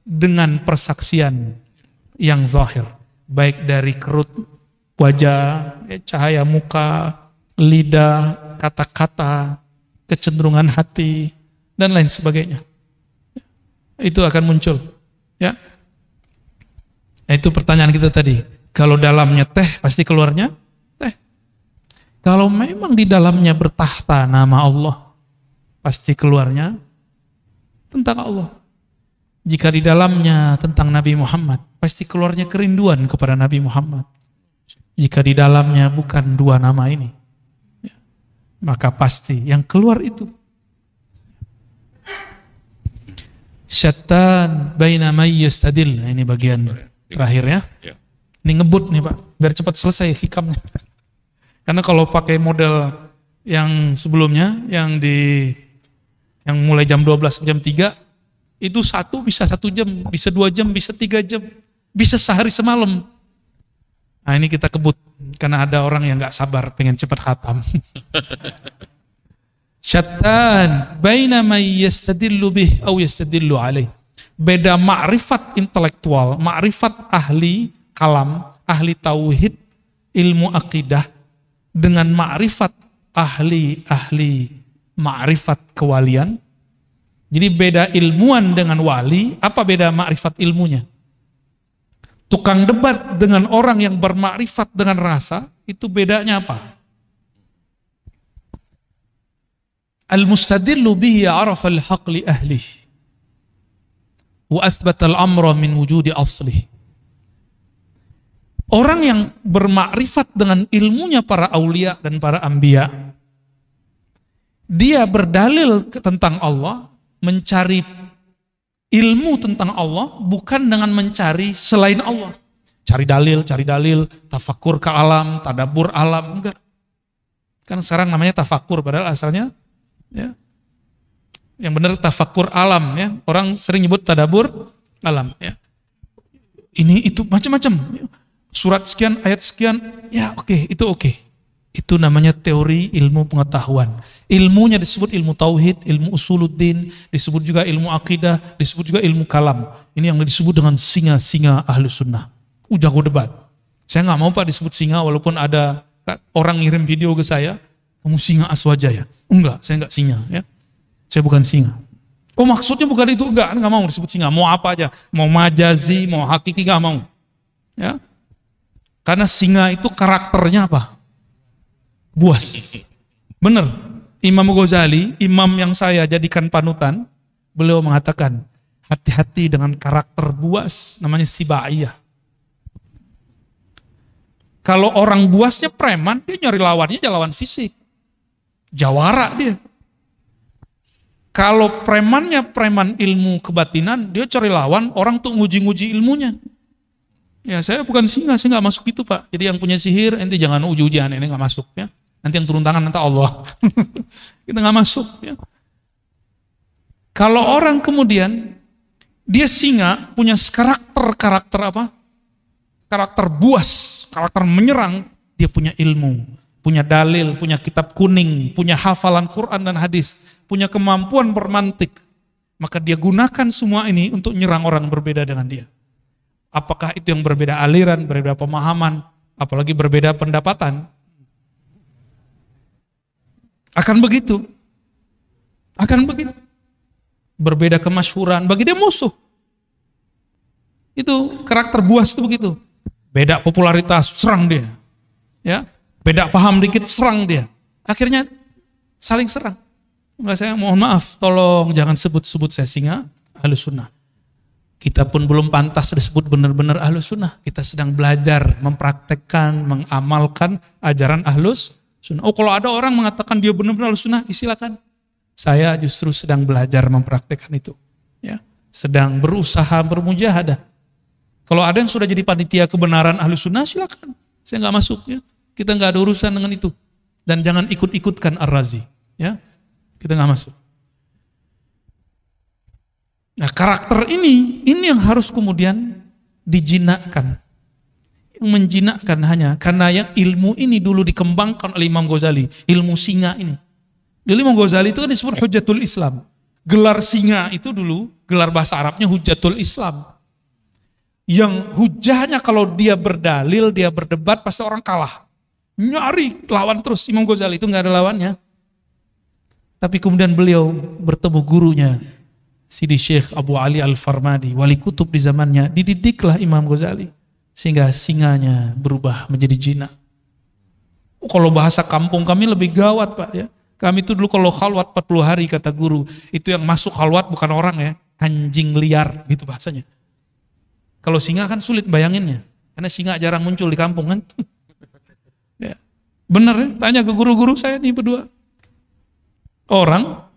dengan persaksian yang zahir, baik dari kerut wajah, cahaya muka, lidah, kata-kata, kecenderungan hati, dan lain sebagainya. Itu akan muncul. Ya. Nah, itu pertanyaan kita tadi. Kalau dalamnya teh, pasti keluarnya teh. Kalau memang di dalamnya bertahta nama Allah, pasti keluarnya tentang Allah. Jika di dalamnya tentang Nabi Muhammad, pasti keluarnya kerinduan kepada Nabi Muhammad. Jika di dalamnya bukan dua nama ini, maka pasti yang keluar itu syattan baina may yastadil. Nah, ini bagian terakhir ya. Ini ngebut nih Pak, biar cepat selesai hikamnya. Karena kalau pakai model yang sebelumnya, yang mulai jam 12 sampai jam 3, itu satu bisa 1 jam, bisa 2 jam, bisa 3 jam, bisa sehari semalam. Nah ini kita kebut, karena ada orang yang gak sabar pengen cepat khatam. Syattan baina may yastadillu bih aw yastadillu alaih. Beda ma'rifat intelektual, ma'rifat ahli kalam, ahli tauhid, ilmu akidah, dengan ma'rifat ahli ma'rifat kewalian. Jadi beda ilmuwan dengan wali. Apa beda ma'rifat ilmunya? Tukang debat dengan orang yang bermakrifat dengan rasa, itu bedanya apa? Al-mustadillu bihi arafa al-haq li ahlih wa asbata al-amra min wujudi aslih. Orang yang bermakrifat dengan ilmunya para aulia dan para anbiya, dia berdalil tentang Allah, mencari ilmu tentang Allah bukan dengan mencari selain Allah. Cari dalil, tafakur ke alam, tadabbur alam, enggak. Kan sekarang namanya tafakur, padahal asalnya ya, yang benar tafakur alam ya. Orang sering nyebut tadabbur alam ya. Ini itu macam-macam. Surat sekian, ayat sekian, ya oke, itu oke. Itu namanya teori ilmu pengetahuan. Ilmunya disebut ilmu tauhid, ilmu usuluddin, disebut juga ilmu akidah, disebut juga ilmu kalam. Ini yang disebut dengan singa-singa Ahlus Sunnah. Jago debat. Saya nggak mau Pak disebut singa, walaupun ada orang ngirim video ke saya, kamu singa Aswajaya. Enggak, saya enggak singa. Ya. Saya bukan singa. Oh maksudnya bukan itu, enggak mau disebut singa. Mau apa aja, mau majazi, mau hakiki, enggak mau. Ya. Karena singa itu karakternya apa? Buas. Benar. Imam Ghazali, imam yang saya jadikan panutan, beliau mengatakan, hati-hati dengan karakter buas, namanya sibaiyah. Kalau orang buasnya preman, dia nyari lawannya lawan fisik. Jawara dia. Kalau premannya preman ilmu kebatinan, dia cari lawan orang tuh nguji-nguji ilmunya. Ya saya bukan singa, saya nggak masuk itu Pak. Jadi yang punya sihir, ente jangan uji-ujian, ini nggak masuk ya. Nanti yang turun tangan nanti Allah. Kita nggak masuk ya. Kalau orang kemudian dia singa punya karakter apa? Karakter buas, karakter menyerang, dia punya ilmu, punya dalil, punya kitab kuning, punya hafalan Quran dan hadis, punya kemampuan bermantik. Maka dia gunakan semua ini untuk nyerang orang berbeda dengan dia. Apakah itu yang berbeda aliran, berbeda pemahaman, apalagi berbeda pendapatan. Akan begitu. Akan begitu. Berbeda kemasyhuran, bagi dia musuh. Itu karakter buas itu begitu. Beda popularitas, serang dia. Ya, beda paham dikit, serang dia. Akhirnya saling serang. Enggak, saya mohon maaf, tolong jangan sebut-sebut saya singa Ahlus Sunnah. Kita pun belum pantas disebut benar-benar Ahlus Sunnah. Kita sedang belajar, mempraktekkan, mengamalkan ajaran Ahlus Sunnah. Oh, kalau ada orang mengatakan dia benar-benar Ahlus Sunnah, silakan. Saya justru sedang belajar mempraktekkan itu. Ya, sedang berusaha bermujahadah. Kalau ada yang sudah jadi panitia kebenaran Ahlus Sunnah, silakan. Saya nggak masuk ya. Kita nggak ada urusan dengan itu. Dan jangan ikut-ikutkan Ar-Razi. Ya, kita nggak masuk. Nah karakter ini yang harus kemudian dijinakkan. Yang menjinakkan hanya karena yang ilmu ini dulu dikembangkan oleh Imam Ghazali, ilmu singa ini. Dulu Imam Ghazali itu kan disebut Hujjatul Islam. Gelar singa itu dulu, gelar bahasa Arabnya Hujjatul Islam. Yang hujahnya kalau dia berdalil, dia berdebat, pasti orang kalah. Nyari lawan terus, Imam Ghazali itu nggak ada lawannya. Tapi kemudian beliau bertemu gurunya, Sidi Syekh Abu Ali Al-Farmadi, wali kutub di zamannya, dididiklah Imam Ghazali. Sehingga singanya berubah menjadi jinak. Kalau bahasa kampung kami lebih gawat Pak ya. Kami itu dulu kalau khalwat 40 hari kata guru, itu yang masuk khalwat bukan orang ya, anjing liar gitu bahasanya. Kalau singa kan sulit bayanginnya, karena singa jarang muncul di kampung kan. Ya. Bener ya, tanya ke guru-guru saya nih berdua. Orang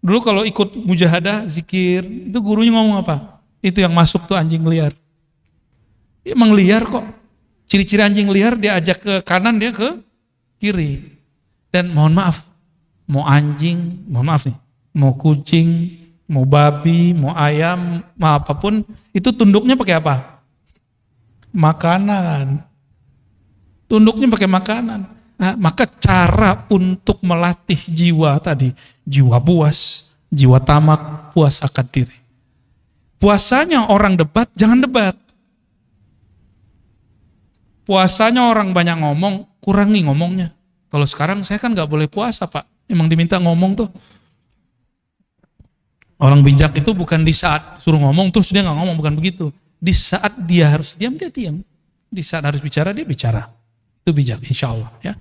dulu kalau ikut mujahadah, zikir, itu gurunya ngomong apa? Itu yang masuk tuh anjing liar. Emang liar kok. Ciri-ciri anjing liar dia ajak ke kanan, dia ke kiri. Dan mohon maaf, mau anjing, mohon maaf nih, mau kucing, mau babi, mau ayam, mau apapun, itu tunduknya pakai apa? Makanan. Tunduknya pakai makanan. Nah, maka cara untuk melatih jiwa tadi, jiwa puas, jiwa tamak, puas akan diri. Puasanya orang debat, jangan debat. Puasanya orang banyak ngomong, kurangi ngomongnya. Kalau sekarang saya kan nggak boleh puasa Pak, emang diminta ngomong tuh. Orang bijak itu bukan di saat suruh ngomong terus dia nggak ngomong, bukan begitu. Di saat dia harus diam, dia diam. Di saat harus bicara, dia bicara. Itu bijak, insya Allah. Ya.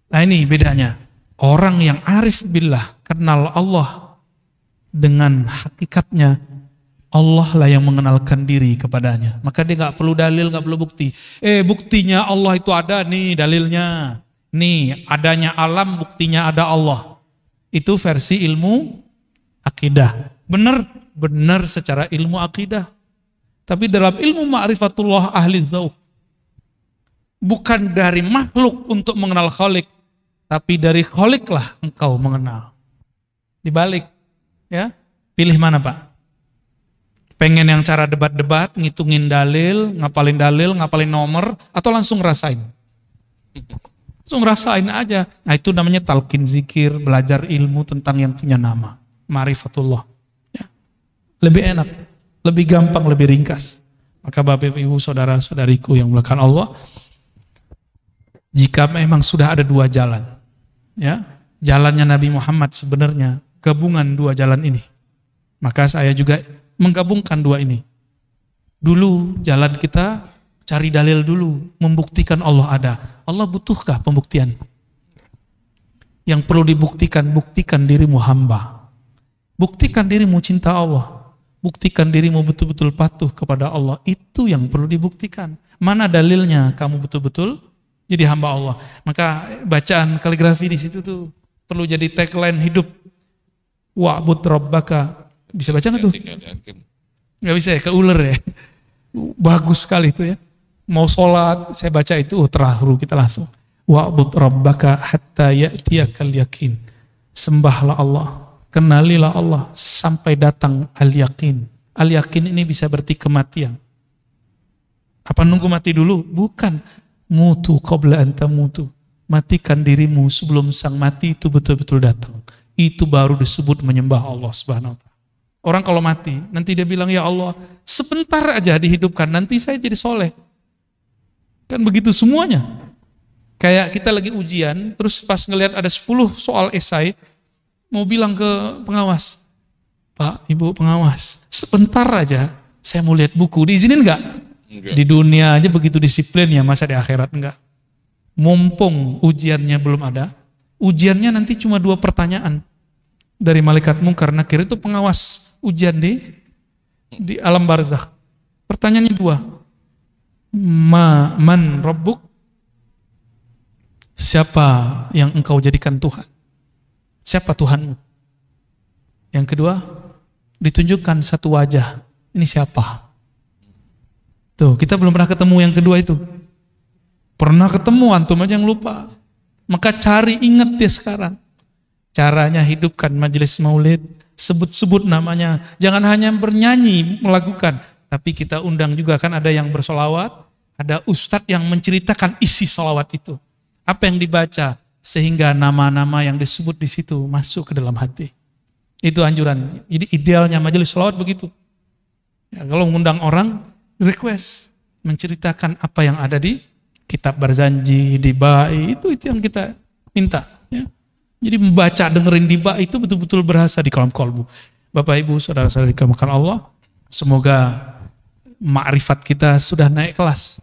Nah ini bedanya. Orang yang arif billah, kenal Allah dengan hakikatnya, Allah lah yang mengenalkan diri kepadanya. Maka dia nggak perlu dalil, nggak perlu bukti. Buktinya Allah itu ada nih dalilnya. Nih adanya alam, buktinya ada Allah. Itu versi ilmu akidah. Benar secara ilmu akidah. Tapi dalam ilmu ma'rifatullah ahli dzauq, bukan dari makhluk untuk mengenal Khalik, tapi dari Khalik lah engkau mengenal. Dibalik, ya. Pilih mana Pak? Pengen yang cara debat-debat, ngitungin dalil, ngapalin nomor, atau langsung ngerasain? Langsung rasain aja. Nah itu namanya talqin zikir, belajar ilmu tentang yang punya nama. Ma'rifatullah. Ya. Lebih enak, lebih gampang, lebih ringkas. Maka Bapak Ibu saudara-saudariku yang melakukan Allah, jika memang sudah ada dua jalan, ya, jalannya Nabi Muhammad sebenarnya gabungan dua jalan ini. Maka saya juga menggabungkan dua ini. Dulu jalan kita cari dalil dulu, membuktikan Allah ada. Allah butuhkah pembuktian? Yang perlu dibuktikan, buktikan dirimu hamba. Buktikan dirimu cinta Allah. Buktikan dirimu betul-betul patuh kepada Allah. Itu yang perlu dibuktikan. Mana dalilnya kamu betul-betul jadi hamba Allah. Maka bacaan kaligrafi di situ tuh perlu jadi tagline hidup. Wa'bud rabbaka. Bisa baca nggak tuh? Nggak bisa ya, keuler ya. Bagus sekali itu ya. Mau sholat, saya baca itu, terharu kita langsung. Wa'bud rabbaka hatta ya'tiyakal yakin. Sembahlah Allah, kenalilah Allah sampai datang al-yakin. Al-yakin ini bisa berarti kematian. Apa nunggu mati dulu? Bukan. Mutu qabla anta mutu. Matikan dirimu sebelum sang mati itu betul-betul datang. Itu baru disebut menyembah Allah Subhanahu wa ta'ala. Orang kalau mati, nanti dia bilang, ya Allah, sebentar aja dihidupkan, nanti saya jadi soleh. Kan begitu semuanya. Kayak kita lagi ujian, terus pas ngelihat ada 10 soal esai, mau bilang ke pengawas, Pak, Ibu pengawas, sebentar aja saya mau lihat buku, diizinin enggak? Di dunia aja begitu disiplinnya, masa di akhirat enggak? Mumpung ujiannya belum ada, ujiannya nanti cuma 2 pertanyaan dari malaikat mungkar nakir, itu pengawas ujian di alam barzakh. Pertanyaannya 2. Man rabbuk? Siapa yang engkau jadikan Tuhan? Siapa Tuhanmu? Yang kedua, ditunjukkan satu wajah. Ini siapa? Tuh, kita belum pernah ketemu yang kedua itu. Pernah ketemu, antum aja yang lupa. Maka cari, ingat dia sekarang. Caranya hidupkan majelis maulid, sebut-sebut namanya. Jangan hanya bernyanyi, melakukan. Tapi kita undang juga, kan ada yang bersolawat, ada ustadz yang menceritakan isi solawat itu. Apa yang dibaca, sehingga nama-nama yang disebut di situ masuk ke dalam hati. Itu anjuran. Jadi idealnya majelis solawat begitu. Ya, kalau mengundang orang, request, menceritakan apa yang ada di kitab Barzanji, di Ba'i, itu yang kita minta. Ya. Jadi membaca, dengerin di Ba'i itu betul-betul berasa di kolam kolbu. Bapak Ibu, saudara-saudari dikasihi Allah, semoga ma'rifat kita sudah naik kelas.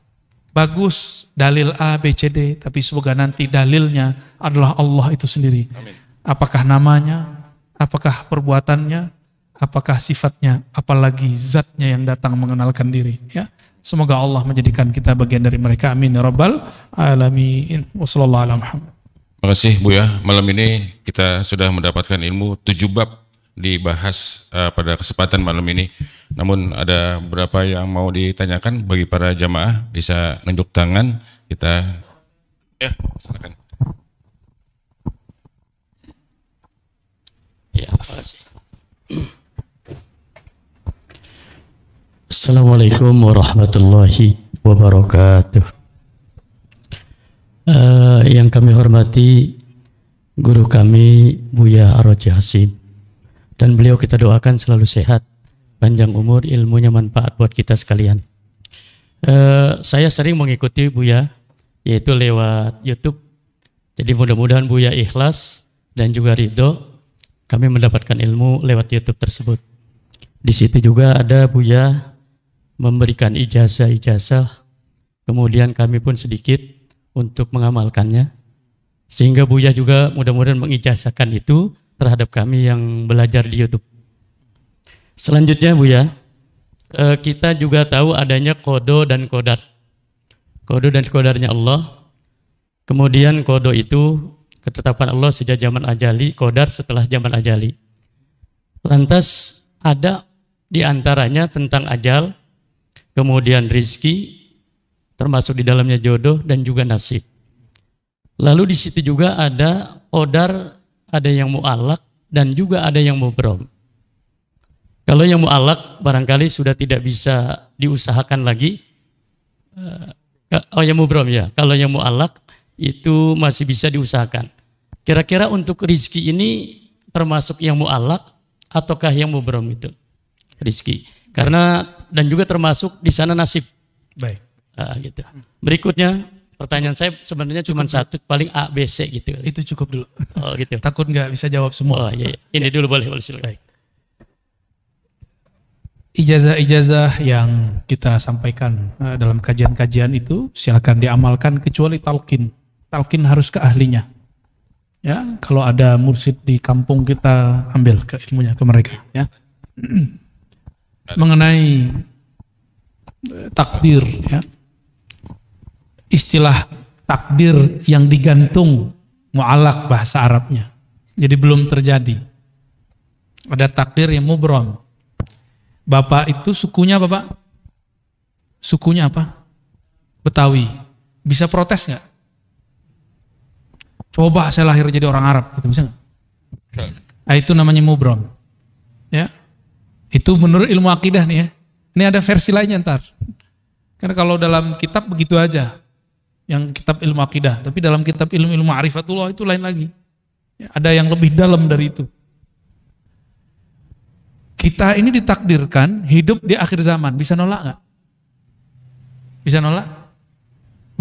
Bagus dalil A, B, C, D, tapi semoga nanti dalilnya adalah Allah itu sendiri. Amin. Apakah namanya, apakah perbuatannya, apakah sifatnya, apalagi zatnya yang datang mengenalkan diri. Ya, semoga Allah menjadikan kita bagian dari mereka. Amin ya rabbal alamin. Wassallallahu ala Muhammad. Terima kasih Buya. Malam ini kita sudah mendapatkan ilmu 7 bab dibahas pada kesempatan malam ini. Namun ada beberapa yang mau ditanyakan bagi para jamaah, bisa nunjuk tangan, kita ya silakan. Ya, terima kasih. Assalamualaikum warahmatullahi wabarakatuh. Yang kami hormati guru kami Buya Ar-Raji Hasib, dan beliau kita doakan selalu sehat, panjang umur, ilmunya manfaat buat kita sekalian. Saya sering mengikuti Buya, yaitu lewat YouTube. Jadi mudah-mudahan Buya ikhlas dan juga ridho kami mendapatkan ilmu lewat YouTube tersebut. Di situ juga ada Buya memberikan ijazah-ijazah, kemudian kami pun sedikit untuk mengamalkannya, sehingga Buya juga mudah-mudahan mengijazahkan itu terhadap kami yang belajar di YouTube. Selanjutnya Buya, kita juga tahu adanya kodo dan kodar. Kodo dan kodarnya Allah. Kemudian kodo itu ketetapan Allah sejak zaman ajali, kodar setelah zaman ajali. Lantas ada di antaranya tentang ajal, kemudian rizki, termasuk di dalamnya jodoh dan juga nasib. Lalu di situ juga ada kodar, ada yang mu'allaq dan juga ada yang mubrom. Kalau yang mu'allaq barangkali sudah tidak bisa diusahakan lagi. Yang mubrom ya. Kalau yang mu'allaq itu masih bisa diusahakan. Kira-kira untuk rizki ini termasuk yang mu'allaq ataukah yang mubram itu rizki? Karena dan juga termasuk di sana nasib. Baik. Gitu. Berikutnya pertanyaan saya sebenarnya cuma satu, paling A, B, C gitu. Itu cukup dulu. Oh gitu. Takut nggak bisa jawab semua. Oh iya, iya. Ini dulu boleh silakan. Ijazah-ijazah yang kita sampaikan dalam kajian-kajian itu silakan diamalkan kecuali talqin. Talqin harus ke ahlinya. Ya, kalau ada mursyid di kampung kita ambil ke ilmunya ke mereka, ya. Mengenai takdir, ya. Istilah takdir yang digantung mu'allaq bahasa Arabnya. Jadi belum terjadi. Ada takdir yang mubram. Bapak itu sukunya apa, Pak? Sukunya apa? Betawi. Bisa protes nggak? Coba saya lahir jadi orang Arab, gitu, bisa nggak? Nah, itu namanya mubram. Ya, itu menurut ilmu akidah nih ya. Ini ada versi lainnya ntar. Karena kalau dalam kitab begitu aja, yang kitab ilmu akidah. Tapi dalam kitab ilmu ma'rifatullah itu lain lagi. Ya, ada yang lebih dalam dari itu. Kita ini ditakdirkan hidup di akhir zaman. Bisa nolak nggak? Bisa nolak?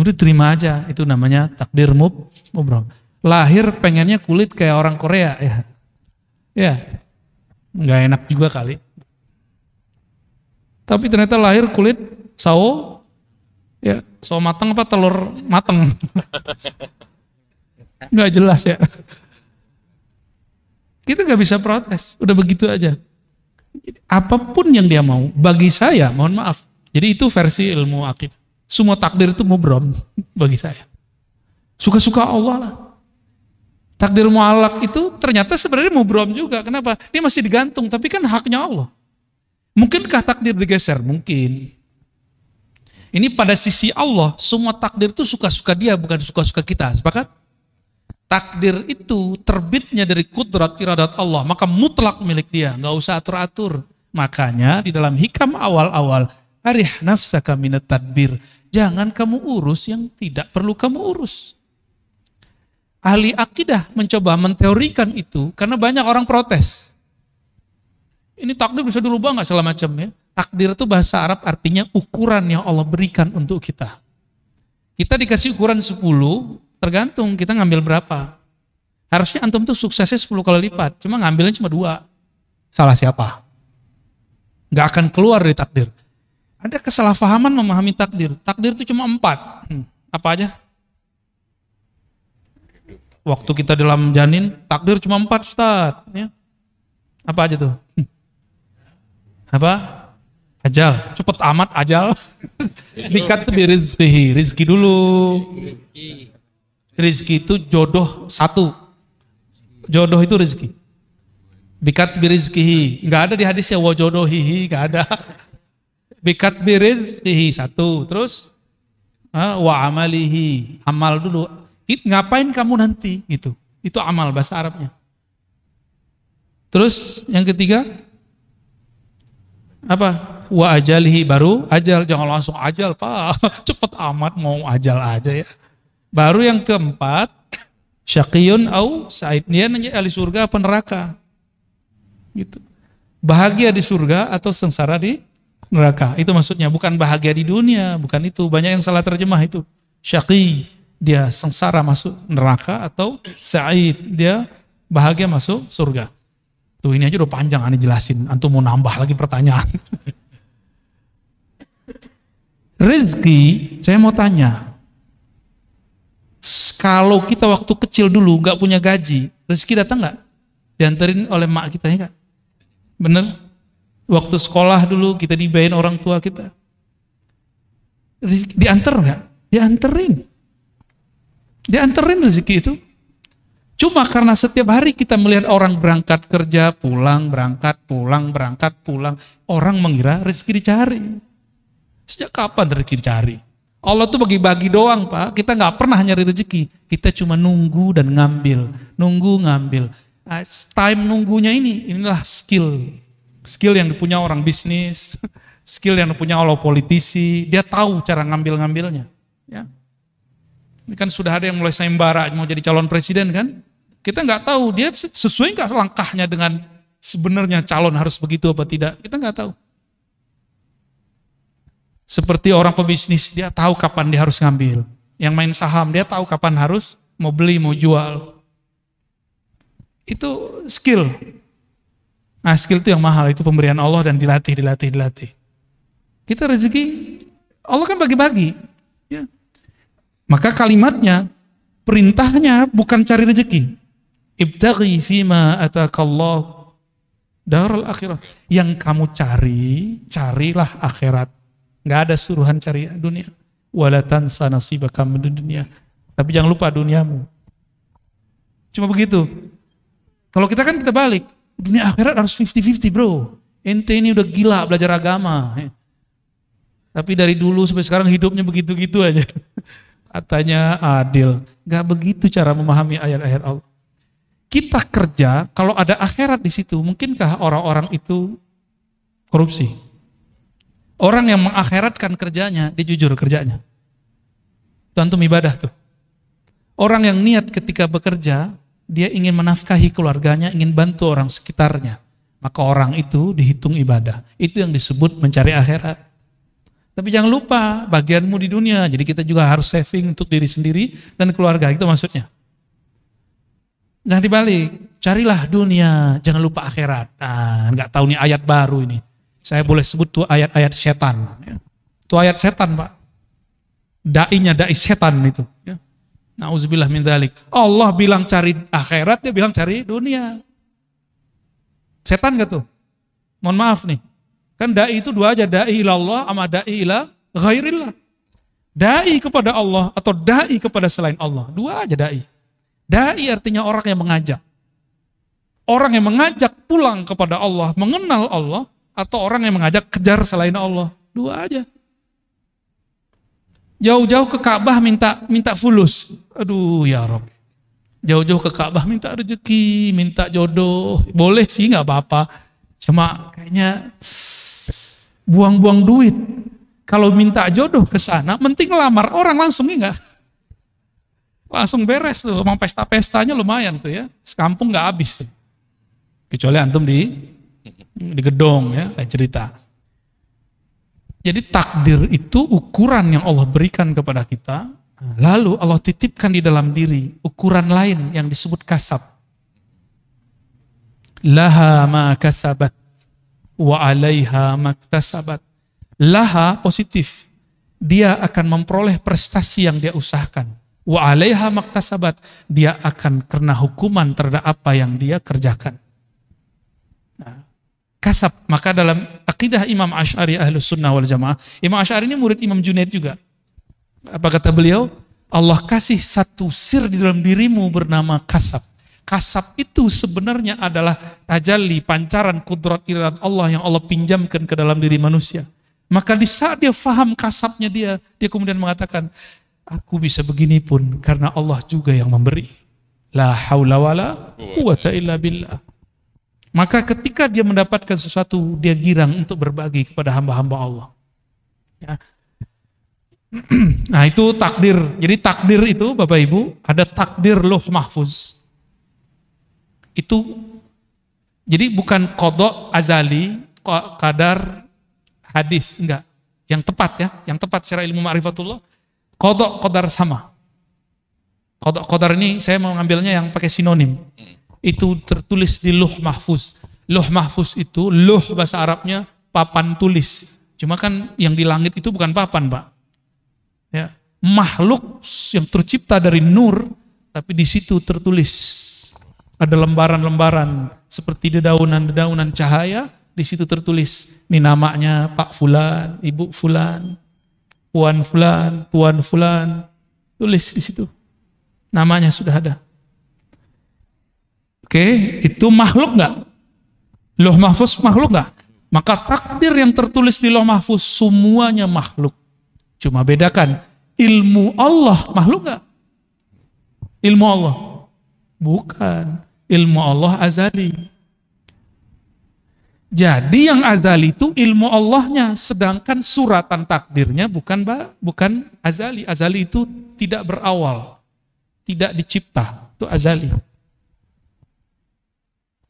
Udah terima aja. Itu namanya takdir mubram. Lahir pengennya kulit kayak orang Korea ya. Ya. Nggak enak juga kali. Tapi ternyata lahir kulit sawo, ya sawo mateng apa telur mateng. Nggak jelas ya. Kita nggak bisa protes. Udah begitu aja. Apapun yang dia mau, bagi saya, mohon maaf. Jadi itu versi ilmu akidah. Semua takdir itu mubram bagi saya. Suka-suka Allah lah. Takdir mu'allaq itu ternyata sebenarnya mubram juga. Kenapa? Dia masih digantung, tapi kan haknya Allah. Mungkinkah takdir digeser? Mungkin. Ini pada sisi Allah, semua takdir itu suka-suka dia, bukan suka-suka kita. Sepakat? Takdir itu terbitnya dari kudrat iradat Allah, maka mutlak milik dia, nggak usah atur-atur. Makanya di dalam hikam awal-awal, arih nafsaka minat tadbir, jangan kamu urus yang tidak perlu kamu urus. Ahli akidah mencoba menteorikan itu karena banyak orang protes. Ini takdir bisa dirubah nggak segala macam ya? Takdir itu bahasa Arab artinya ukuran yang Allah berikan untuk kita. Kita dikasih ukuran 10, tergantung kita ngambil berapa. Harusnya antum tuh suksesnya 10 kali lipat, cuma ngambilnya cuma 2. Salah siapa? Nggak akan keluar dari takdir. Ada kesalahpahaman memahami takdir. Takdir itu cuma 4. Apa aja? Waktu kita dalam janin, takdir cuma 4, Ustaz. Ya. Apa aja tuh? Apa? Ajal. Cepet amat ajal. Bikat bi rizqihi. Rizki dulu. Rizki itu jodoh 1. Jodoh itu rizki. Bikat bi rizqihi. Nggak ada di hadisnya wa jodohihi. Nggak ada. Bikat bi rizqihi 1. Terus wa amalihi. Amal dulu. Ngapain kamu nanti? Gitu. Itu amal bahasa Arabnya. Terus yang ketiga apa? Wa ajalihi, baru ajal. Jangan langsung ajal, Pak. Cepet amat mau ajal aja ya. Baru yang keempat, syaqiyun au sa'id. Dia nanya ahli surga apa neraka. Gitu. Bahagia di surga atau sengsara di neraka. Itu maksudnya, bukan bahagia di dunia, bukan itu. Banyak yang salah terjemah itu. Syaqi, dia sengsara masuk neraka, atau sa'id, dia bahagia masuk surga. Tuh ini aja udah panjang aneh jelasin. Antum mau nambah lagi pertanyaan. Rezeki, saya mau tanya. Kalau kita waktu kecil dulu nggak punya gaji, rezeki datang nggak? Dianterin oleh mak kita ya kan? Bener? Waktu sekolah dulu kita dibayarin orang tua kita. Rezeki diantar nggak? Dianterin. Dianterin rezeki itu. Cuma karena setiap hari kita melihat orang berangkat kerja, pulang, berangkat, pulang, berangkat, pulang. Orang mengira rezeki dicari. Sejak kapan rezeki dicari? Allah tuh bagi-bagi doang, Pak. Kita nggak pernah nyari rezeki. Kita cuma nunggu dan ngambil. Nunggu, ngambil. Nah, time nunggunya inilah skill. Skill yang dipunya orang bisnis. Skill yang dipunya oleh politisi. Dia tahu cara ngambil-ngambilnya. Ya. Ini kan sudah ada yang mulai sayembara mau jadi calon presiden kan. Kita nggak tahu dia sesuai nggak langkahnya dengan sebenarnya calon harus begitu apa tidak. Kita nggak tahu. Seperti orang pebisnis, dia tahu kapan dia harus ngambil. Yang main saham, dia tahu kapan harus mau beli, mau jual. Itu skill. Nah, skill itu yang mahal, itu pemberian Allah dan dilatih. Kita rezeki, Allah kan bagi-bagi. Ya. Maka kalimatnya, perintahnya bukan cari rezeki. Ibtaghi fima atakallah darul akhirah. Yang kamu carilah akhirat. Nggak ada suruhan cari dunia. Wala tansa nasibaka minad dunya. Tapi jangan lupa duniamu. Cuma begitu. Kalau kita kan kita balik. Dunia akhirat harus 50-50 bro. Ente ini udah gila belajar agama. Tapi dari dulu sampai sekarang hidupnya begitu-gitu aja. Katanya adil. Nggak begitu cara memahami ayat-ayat Allah. Kita kerja, kalau ada akhirat di situ, mungkinkah orang-orang itu korupsi? Orang yang mengakhiratkan kerjanya, dia jujur kerjanya. Itu antum ibadah tuh. Orang yang niat ketika bekerja, dia ingin menafkahi keluarganya, ingin bantu orang sekitarnya. Maka orang itu dihitung ibadah. Itu yang disebut mencari akhirat. Tapi jangan lupa bagianmu di dunia. Jadi kita juga harus saving untuk diri sendiri dan keluarga. Itu maksudnya. Jangan dibalik. Carilah dunia, jangan lupa akhirat. Nah, nggak tahu nih ayat baru ini. Saya boleh sebut tuh ayat-ayat setan. Itu ayat setan Pak. Dai-nya dai setan itu. Nauzubillah min dzalik. Allah bilang cari akhirat, dia bilang cari dunia. Setan gak tuh? Mohon maaf nih. Kan dai itu dua aja. Dai ilallah sama dai ila ghairillah. Dai kepada Allah atau dai kepada selain Allah. Dua aja dai. Dai artinya orang yang mengajak. Orang yang mengajak pulang kepada Allah, mengenal Allah. Atau orang yang mengajak kejar selain Allah. Dua aja. Jauh-jauh ke Ka'bah minta fulus. Aduh ya Rabb. Jauh-jauh ke Ka'bah minta rezeki, minta jodoh. Boleh sih gak apa-apa. Cuma kayaknya buang-buang duit. Kalau minta jodoh ke sana, mending lamar orang langsung enggak. Langsung beres tuh. Emang pesta-pestanya lumayan tuh ya. Sekampung gak habis tuh. Kecuali antum di gedong ya, kayak cerita. Jadi takdir itu ukuran yang Allah berikan kepada kita, lalu Allah titipkan di dalam diri ukuran lain yang disebut kasab. Laha ma kasabat wa 'alaiha maktasabat. Laha positif. Dia akan memperoleh prestasi yang dia usahakan. Wa 'alaiha maktasabat. Dia akan kena hukuman terhadap apa yang dia kerjakan. Kasab, maka dalam akidah Imam Asy'ari Ahlus Sunnah wal Jamaah, Imam Asy'ari ini murid Imam Junaid juga. Apa kata beliau? Allah kasih satu sir di dalam dirimu bernama kasab. Kasab itu sebenarnya adalah tajalli, pancaran kudrat iradat Allah yang Allah pinjamkan ke dalam diri manusia. Maka di saat dia faham kasabnya dia kemudian mengatakan, aku bisa begini pun karena Allah juga yang memberi. La haula wala quwata illa billah. Maka ketika dia mendapatkan sesuatu, dia girang untuk berbagi kepada hamba-hamba Allah. Ya. Nah itu takdir. Jadi takdir itu Bapak Ibu, ada takdir Lauh Mahfuz. Itu, jadi bukan qada azali, qadar hadis, enggak. Yang tepat ya, yang tepat secara ilmu ma'rifatullah, qadar sama. Qadar ini saya mau ngambilnya yang pakai sinonim. Itu tertulis di Lauh Mahfuz. Lauh Mahfuz itu, lauh bahasa Arabnya papan tulis. Cuma kan yang di langit itu bukan papan Pak. Ya, makhluk yang tercipta dari nur, tapi di situ tertulis. Ada lembaran-lembaran seperti dedaunan-dedaunan cahaya, di situ tertulis. Ini namanya Pak Fulan, Ibu Fulan, Puan Fulan, Tuan Fulan. Tulis di situ. Namanya sudah ada. Oke, itu makhluk enggak? Lauh Mahfuz makhluk enggak? Maka takdir yang tertulis di Lauh Mahfuz semuanya makhluk. Cuma bedakan, ilmu Allah makhluk enggak? Ilmu Allah? Bukan. Ilmu Allah azali. Jadi yang azali itu ilmu Allahnya, sedangkan suratan takdirnya bukan azali. Azali itu tidak berawal, tidak dicipta, itu azali.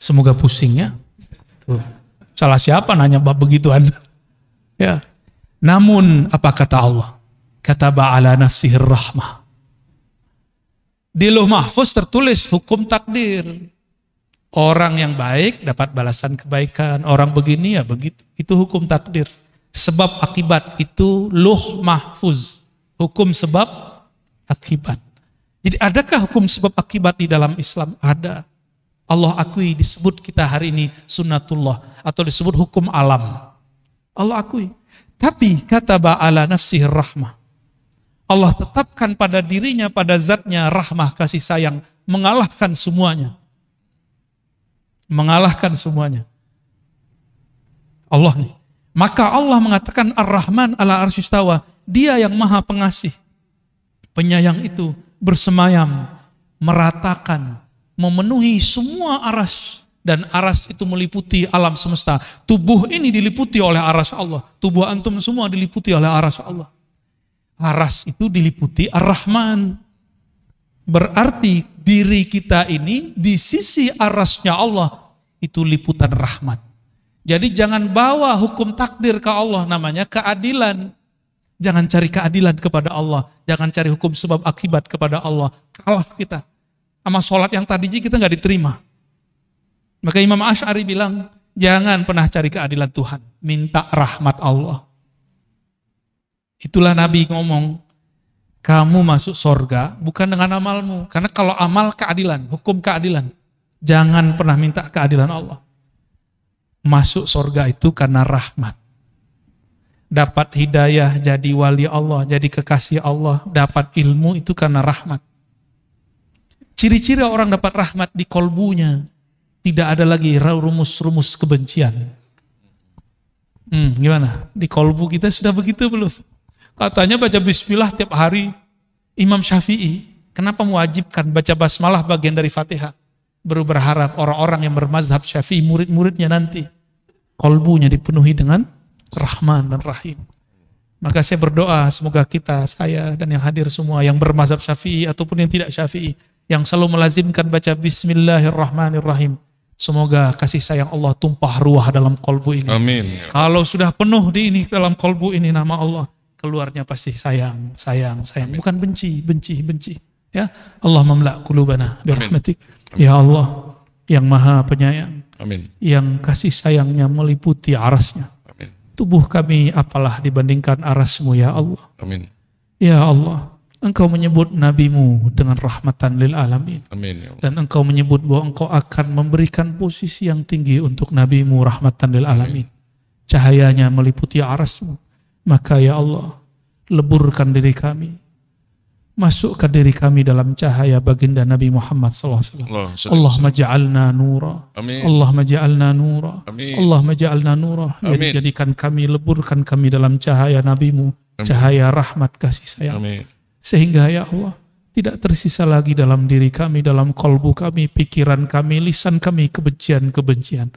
Semoga pusingnya. Tuh. Salah siapa nanya bab begituan? Ya. Namun apa kata Allah? Kataba ala nafsihir rahmah. Di Lauh Mahfuz tertulis hukum takdir. Orang yang baik dapat balasan kebaikan, orang begini ya begitu. Itu hukum takdir. Sebab akibat itu Lauh Mahfuz. Hukum sebab akibat. Jadi adakah hukum sebab akibat di dalam Islam? Ada. Allah akui, disebut kita hari ini sunnatullah atau disebut hukum alam. Allah akui. Tapi kata ba'ala nafsihir rahmah. Allah tetapkan pada dirinya, pada zatnya rahmah, kasih sayang, mengalahkan semuanya. Mengalahkan semuanya. Allah nih. Maka Allah mengatakan Ar-Rahman ala arsyistawa. Dia yang maha pengasih. Penyayang itu bersemayam, meratakan, memenuhi semua aras. Dan aras itu meliputi alam semesta. Tubuh ini diliputi oleh aras Allah. Tubuh antum semua diliputi oleh aras Allah. Aras itu diliputi Ar-Rahman. Berarti diri kita ini di sisi arasnya Allah itu liputan rahmat. Jadi jangan bawa hukum takdir ke Allah, namanya keadilan. Jangan cari keadilan kepada Allah. Jangan cari hukum sebab akibat kepada Allah. Kalah kita. Sama sholat yang tadi kita nggak diterima. Maka Imam Asy'ari bilang, jangan pernah cari keadilan Tuhan. Minta rahmat Allah. Itulah Nabi ngomong, kamu masuk sorga bukan dengan amalmu. Karena kalau amal keadilan, hukum keadilan. Jangan pernah minta keadilan Allah. Masuk sorga itu karena rahmat. Dapat hidayah, jadi wali Allah, jadi kekasih Allah. Dapat ilmu itu karena rahmat. Ciri-ciri orang dapat rahmat di kolbunya. Tidak ada lagi rumus-rumus kebencian. Gimana? Di kolbu kita sudah begitu belum? Katanya baca bismillah tiap hari. Imam Syafi'i, kenapa mewajibkan baca basmalah bagian dari Fatihah? Baru berharap orang-orang yang bermazhab Syafi'i, murid-muridnya nanti, kolbunya dipenuhi dengan Rahman dan Rahim. Maka saya berdoa, semoga kita, saya dan yang hadir semua yang bermazhab Syafi'i ataupun yang tidak Syafi'i, yang selalu melazimkan baca Bismillahirrahmanirrahim, semoga kasih sayang Allah tumpah ruah dalam kolbu ini. Amin. Kalau sudah penuh di ini dalam kolbu ini nama Allah, keluarnya pasti sayang, sayang, sayang. Bukan benci, benci, benci. Ya, Allah memla' qulubana birahmatik. Ya Allah, yang maha penyayang. Amin. Yang kasih sayangnya meliputi arasnya. Amin. Tubuh kami apalah dibandingkan arasmu ya Allah. Amin. Ya Allah, Engkau menyebut nabimu dengan rahmatan lil alamin. Amin. Ya Allah. Dan Engkau menyebut bahwa Engkau akan memberikan posisi yang tinggi untuk nabimu rahmatan lil alamin. Amin. Cahayanya meliputi arasmu. Maka ya Allah, leburkan diri kami. Masukkan diri kami dalam cahaya baginda Nabi Muhammad SAW. Allahumma ja'alna nura. Amin. Allahumma ja'alna nura. Amin. Allahumma ja'alna nura. Amin. Jadikan kami, leburkan kami dalam cahaya Nabimu. Amin. Cahaya rahmat kasih sayang. Amin. Sehingga ya Allah, tidak tersisa lagi dalam diri kami, dalam kolbu kami, pikiran kami, lisan kami, kebencian-kebencian.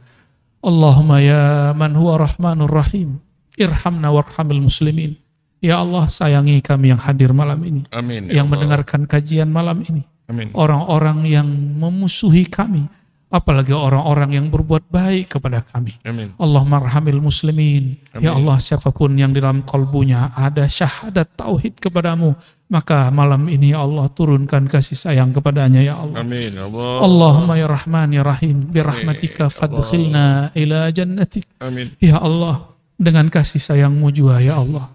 Allahumma ya man huwa rahmanur rahim, irhamna warhamil muslimin. Ya Allah, sayangi kami yang hadir malam ini. Amin, ya yang Allah. Mendengarkan kajian malam ini. Amin. Orang-orang yang memusuhi kami, apalagi orang-orang yang berbuat baik kepada kami. Amin. Allahumma arhamil muslimin. Amin. Ya Allah, siapapun yang di dalam kalbunya ada syahadat tauhid kepadamu, maka malam ini ya Allah turunkan kasih sayang kepadanya ya Allah. Amin. Allah. Allahumma ya Rahman ya Rahim, birahmatika fadkhilna ila jannatik. Amin. Ya Allah, dengan kasih sayangmu juga ya Allah,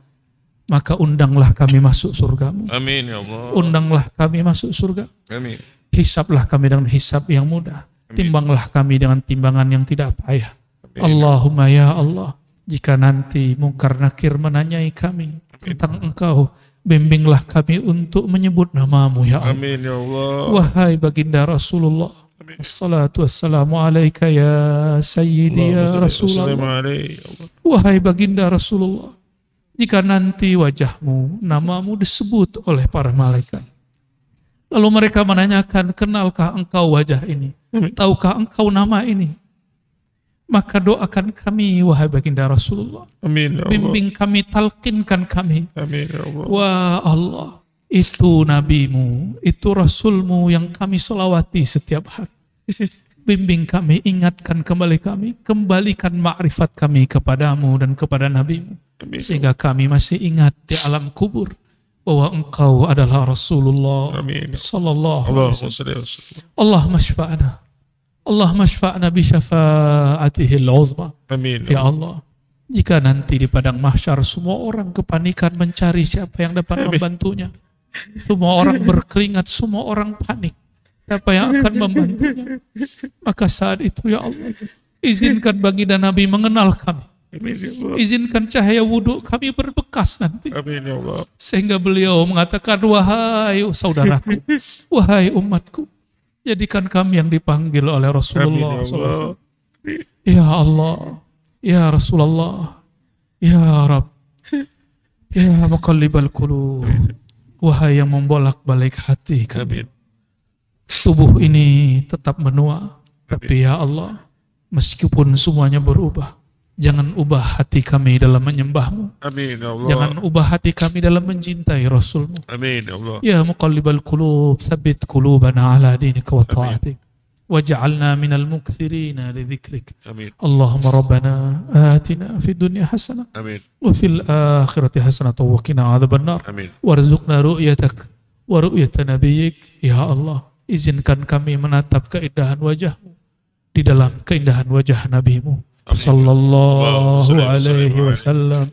maka undanglah kami masuk surgamu. Amin ya Allah. Undanglah kami masuk surga. Amin. Hisablah kami dengan hisab yang mudah. Amin. Timbanglah kami dengan timbangan yang tidak payah. Amin. Allahumma ya Allah, jika nanti mungkar nakir menanyai kami tentang Engkau, bimbinglah kami untuk menyebut namamu ya Allah. Amin ya Allah. Wahai baginda Rasulullah, assalatu wassalamu alaika ya sayyidi ya Rasulullah. Wahai baginda Rasulullah, jika nanti wajahmu, namamu disebut oleh para malaikat, lalu mereka menanyakan, kenalkah engkau wajah ini? Tahukah engkau nama ini? Maka doakan kami wahai baginda Rasulullah. Amin ya Allah. Bimbing kami, talqinkan kami. Amin ya Allah. Wah Allah, itu nabimu, itu rasulmu yang kami selawati setiap hari. Bimbing kami, ingatkan kembali kami, kembalikan ma'rifat kami kepadamu dan kepada nabimu. Sehingga kami masih ingat di alam kubur bahwa engkau adalah Rasulullah. Amin. Sallallahu alaihi wasallam. Wasallam. Allahumma syfa'na. Allahumma syfa'na bi syafa'atihil uzma. Amin. Ya Allah, jika nanti di padang mahsyar semua orang kepanikan mencari siapa yang dapat membantunya. Semua orang berkeringat, semua orang panik. Siapa yang akan membantunya? Maka saat itu ya Allah, izinkan baginda Nabi mengenal kami. Amin ya Allah. Izinkan cahaya wudhu kami berbekas nanti. Amin ya Allah. Sehingga beliau mengatakan, wahai saudaraku, wahai umatku, jadikan kami yang dipanggil oleh Rasulullah. Amin ya Allah. Ya Allah, ya Rasulullah, ya Rabb, ya muqallibal qulub, wahai yang membolak-balik hati kami. Amin. Tubuh ini tetap menua, tapi ya Allah, meskipun semuanya berubah, jangan ubah hati kami dalam menyembahmu. Amin ya Allah. Jangan ubah hati kami dalam mencintai Rasulmu. Amin ya Allah. Ya muqallibal qulub, tsabbit qulubana ala dinika wa ta'atik. Waj'alna minal mukthirina li dhikrik. Amin. Allahumma rabbana atina fid dunya hasanah Amin. wa fil akhirati hasanah wa qina adzabannar. Amin. Warzuqna ru'yatak wa ru'yata nabiyyik. Ya Allah, izinkan kami menatap keindahan wajahmu di dalam keindahan wajah nabimu. Sallallahu alaihi wasallam.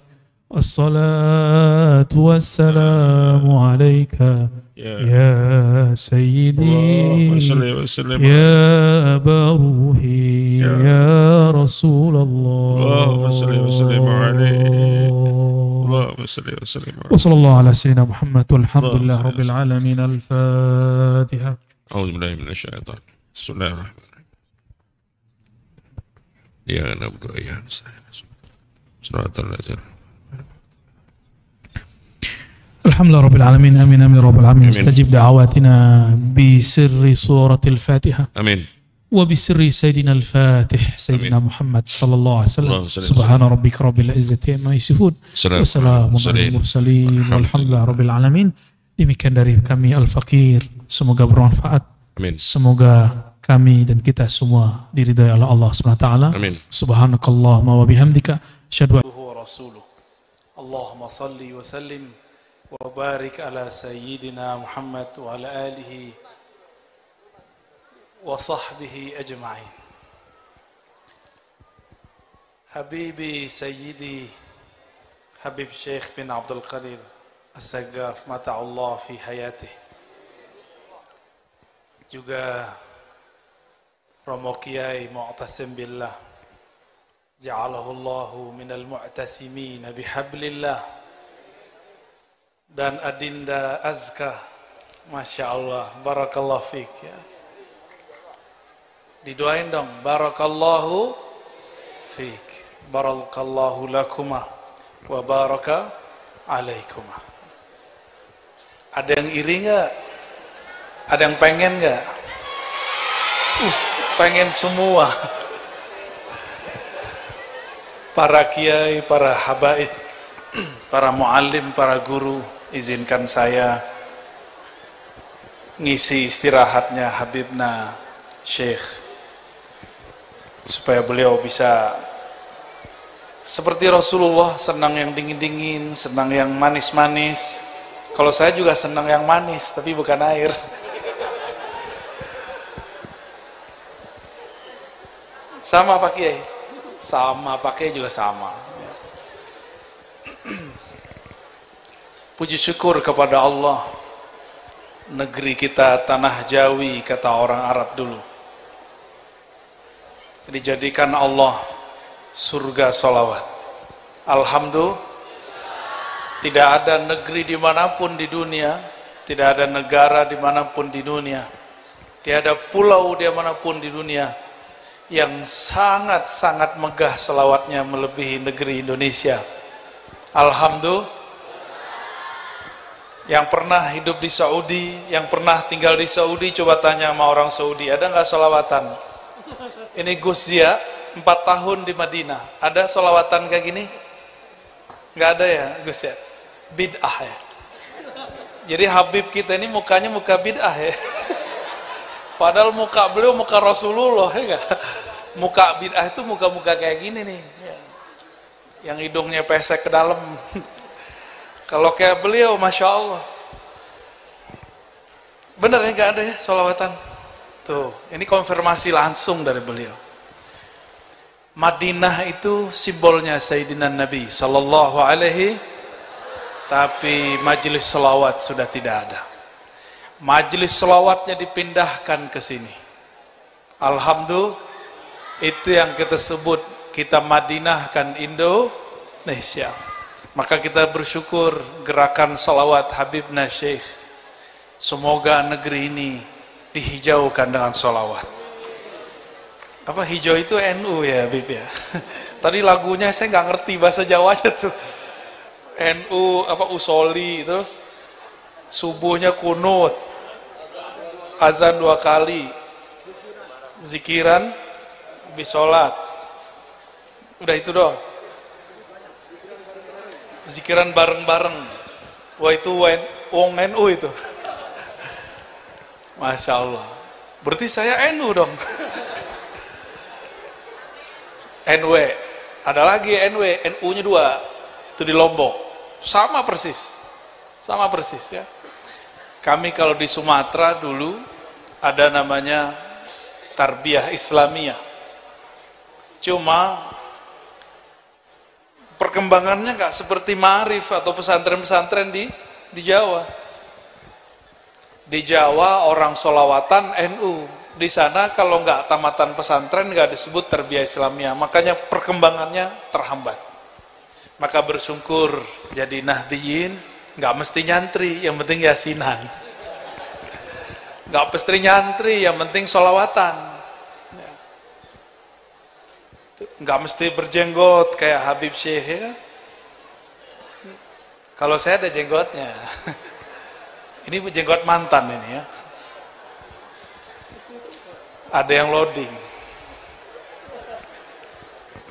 As-salatu wassalamu alaika ya sayyidi ya baruhi ya Rasulullah. Wa sallallahu ala sayyidina Muhammad walhamdulillah rabbil alamin. Al-Fatiha. A'udzu billahi minasyaitonir rajim. Bismillahirrahmanirrahim. Ya nabdu ya Salatul lazim. Alhamdulillah rabbil alamin. Amin amin rabbil alamin. Istajib da'awatina bi sirri suratil Fatiha. Amin. Wa bi sirri sayyidina al-Fatih sayyidina Muhammad sallallahu alaihi wasallam. Subhana rabbika rabbil izzati amma yasifun. Wa salamun alal mursalin walhamdulillah rabbil alamin. Demikian dari kami Al-Fakir. Semoga bermanfaat. Amin. Semoga kami dan kita semua diridhai oleh Allah Subhanahu wa taala. Amin. Subhanakallahumma wa bihamdika asyhadu an la ilaha illa anta astaghfiruka wa atubu ilaik. Allahumma salli wa sallim wa barik ala sayyidina Muhammad wa ala alihi wa sahbihi ajma'in. Habibi sayyidi Habib Syekh bin Abdul Qadir As-Saggaf mata'allah fi hayatih. Juga Romo Kiai Mu'tasim Billah ja'alahullahu minal mu'tasimin bihablillah. Dan Adinda Azka, Masya Allah, barakallahu fiik ya. Didoain dong, barakallahu fiik, barakallahu lakuma wa baraka alaikumah. Ada yang iri nggak? Ada yang pengen nggak? Pengen semua. Para kiai, para habaib, para muallim, para guru, izinkan saya ngisi istirahatnya Habibna Syekh supaya beliau bisa seperti Rasulullah, senang yang dingin-dingin, senang yang manis-manis. Kalau saya juga senang yang manis, tapi bukan air. Sama Pak Kiai? Sama, Pak Kiai juga sama. Puji syukur kepada Allah, negeri kita tanah Jawi, kata orang Arab dulu, dijadikan Allah surga sholawat. Alhamdulillah, tidak ada negeri dimanapun di dunia, tidak ada negara dimanapun di dunia, tiada pulau dimanapun di dunia yang sangat-sangat megah sholawatnya melebihi negeri Indonesia. Alhamdulillah. Yang pernah hidup di Saudi, yang pernah tinggal di Saudi, coba tanya sama orang Saudi, ada nggak sholawatan? Ini Gus Zia 4 tahun di Madinah. Ada sholawatan kayak gini? Nggak ada ya Gus ya? Bid'ah ya. Jadi Habib kita ini mukanya muka bid'ah ya. Padahal muka beliau muka Rasulullah ya gak? Muka bid'ah itu muka-muka kayak gini nih. Yang hidungnya pesek ke dalam. Kalau kayak beliau Masya Allah. Bener ya gak ada ya sholawatan? Tuh, ini konfirmasi langsung dari beliau. Madinah itu simbolnya Sayyidina Nabi Sallallahu Alaihi, tapi majelis selawat sudah tidak ada. Majelis selawatnya dipindahkan ke sini. Alhamdulillah, itu yang kita sebut kita Madinahkan Indonesia. Maka kita bersyukur gerakan selawat Habibna Syekh. Semoga negeri ini dihijaukan dengan sholawat. Apa hijau itu NU ya Habib ya? Tadi lagunya saya nggak ngerti bahasa Jawanya tuh. NU apa usoli, terus subuhnya kunut, azan 2 kali, zikiran, habis sholat. Udah itu doang. Zikiran bareng-bareng. Wah itu wong NU itu. Masya Allah. Berarti saya NU dong. NW. Ada lagi NW, NU-nya 2. Itu di Lombok. Sama persis. Sama persis ya. Kami kalau di Sumatera dulu ada namanya Tarbiyah Islamiyah. Cuma perkembangannya nggak seperti Ma'arif atau pesantren-pesantren di Jawa. Di Jawa orang sholawatan NU. Di sana kalau nggak tamatan pesantren nggak disebut Tarbiyah Islamiyah. Makanya perkembangannya terhambat. Maka bersyukur jadi Nahdiyin nggak mesti nyantri, yang penting yasinan. Nggak mesti nyantri, yang penting sholawatan. Nggak mesti berjenggot kayak Habib Syekh ya. Kalau saya ada jenggotnya. Ini jenggot mantan ini ya. Ada yang loading.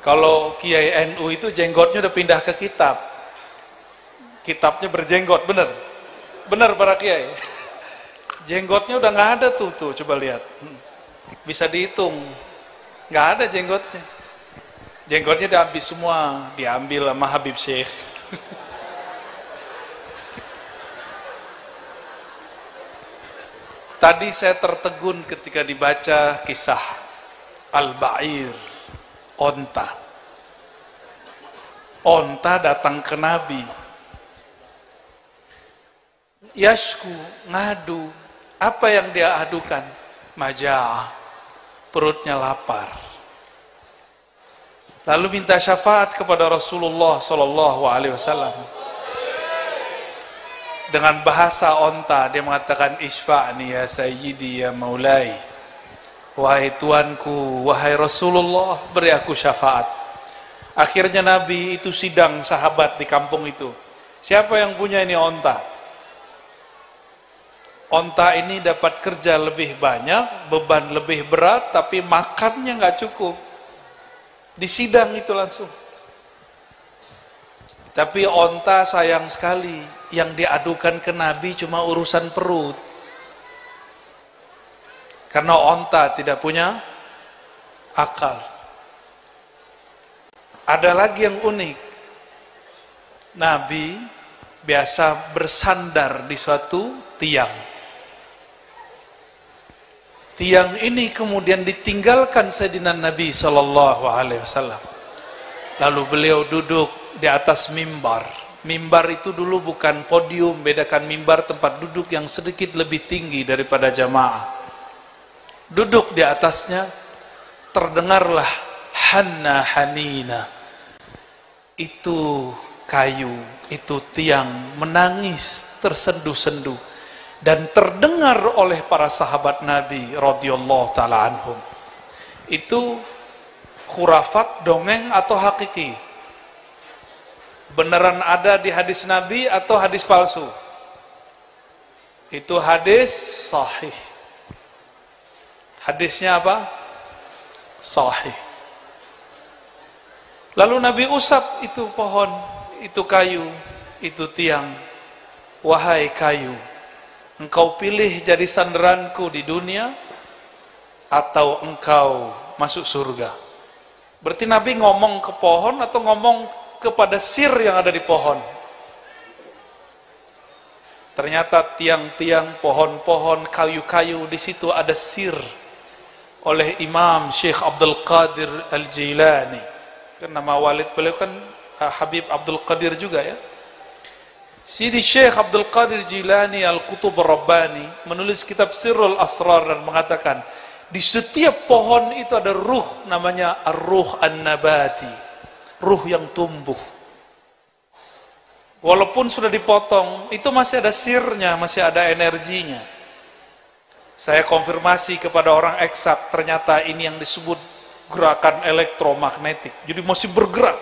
Kalau Kiai NU itu jenggotnya udah pindah ke kitab. Kitabnya berjenggot, bener? Bener para Kiai. Jenggotnya udah nggak ada tuh, coba lihat. Bisa dihitung. Nggak ada jenggotnya. Jenggotnya udah habis semua, diambil sama Habib Syekh. Tadi saya tertegun ketika dibaca kisah Al-Ba'ir, onta. Onta datang ke Nabi. Yashku, ngadu. Apa yang dia adukan? Maja'ah, perutnya lapar. Lalu minta syafaat kepada Rasulullah SAW. Dengan bahasa onta dia mengatakan isfa'ni ya sayyidi ya maulai, wahai tuanku, wahai Rasulullah, beri aku syafaat. Akhirnya Nabi itu sidang sahabat di kampung itu. Siapa yang punya ini onta? Onta ini dapat kerja lebih banyak, beban lebih berat, tapi makannya nggak cukup. Di sidang itu langsung. Tapi onta sayang sekali, yang diadukan ke Nabi cuma urusan perut. Karena onta tidak punya akal. Ada lagi yang unik. Nabi biasa bersandar di suatu tiang. Tiang ini kemudian ditinggalkan Sayyidina Nabi SAW. Lalu beliau duduk di atas mimbar. Mimbar itu dulu bukan podium, bedakan mimbar tempat duduk yang sedikit lebih tinggi daripada jamaah. Duduk di atasnya, terdengarlah Hanna Hanina. Itu kayu, itu tiang menangis tersendu-sendu dan terdengar oleh para sahabat Nabi radhiyallahu taala anhum. Itu khurafat, dongeng atau hakiki? Beneran ada di hadis Nabi atau hadis palsu? Itu hadis sahih. Hadisnya apa? Sahih. Lalu Nabi usap itu pohon, itu kayu, itu tiang. Wahai kayu, engkau pilih jadi sandaranku di dunia atau engkau masuk surga. Berarti Nabi ngomong ke pohon atau ngomong kepada sir yang ada di pohon? Ternyata tiang-tiang, pohon-pohon, kayu-kayu, di situ ada sir oleh Imam Syekh Abdul Qadir Al-Jilani. Kan nama walid beliau kan Habib Abdul Qadir juga ya. Sidi Syekh Abdul Qadir Jilani Al-Qutub Rabbani menulis kitab Sirrul Asrar dan mengatakan, di setiap pohon itu ada ruh, namanya ar-ruh an-nabati, ruh yang tumbuh. Walaupun sudah dipotong, itu masih ada sirnya, masih ada energinya. Saya konfirmasi kepada orang eksak, ternyata ini yang disebut gerakan elektromagnetik, jadi masih bergerak.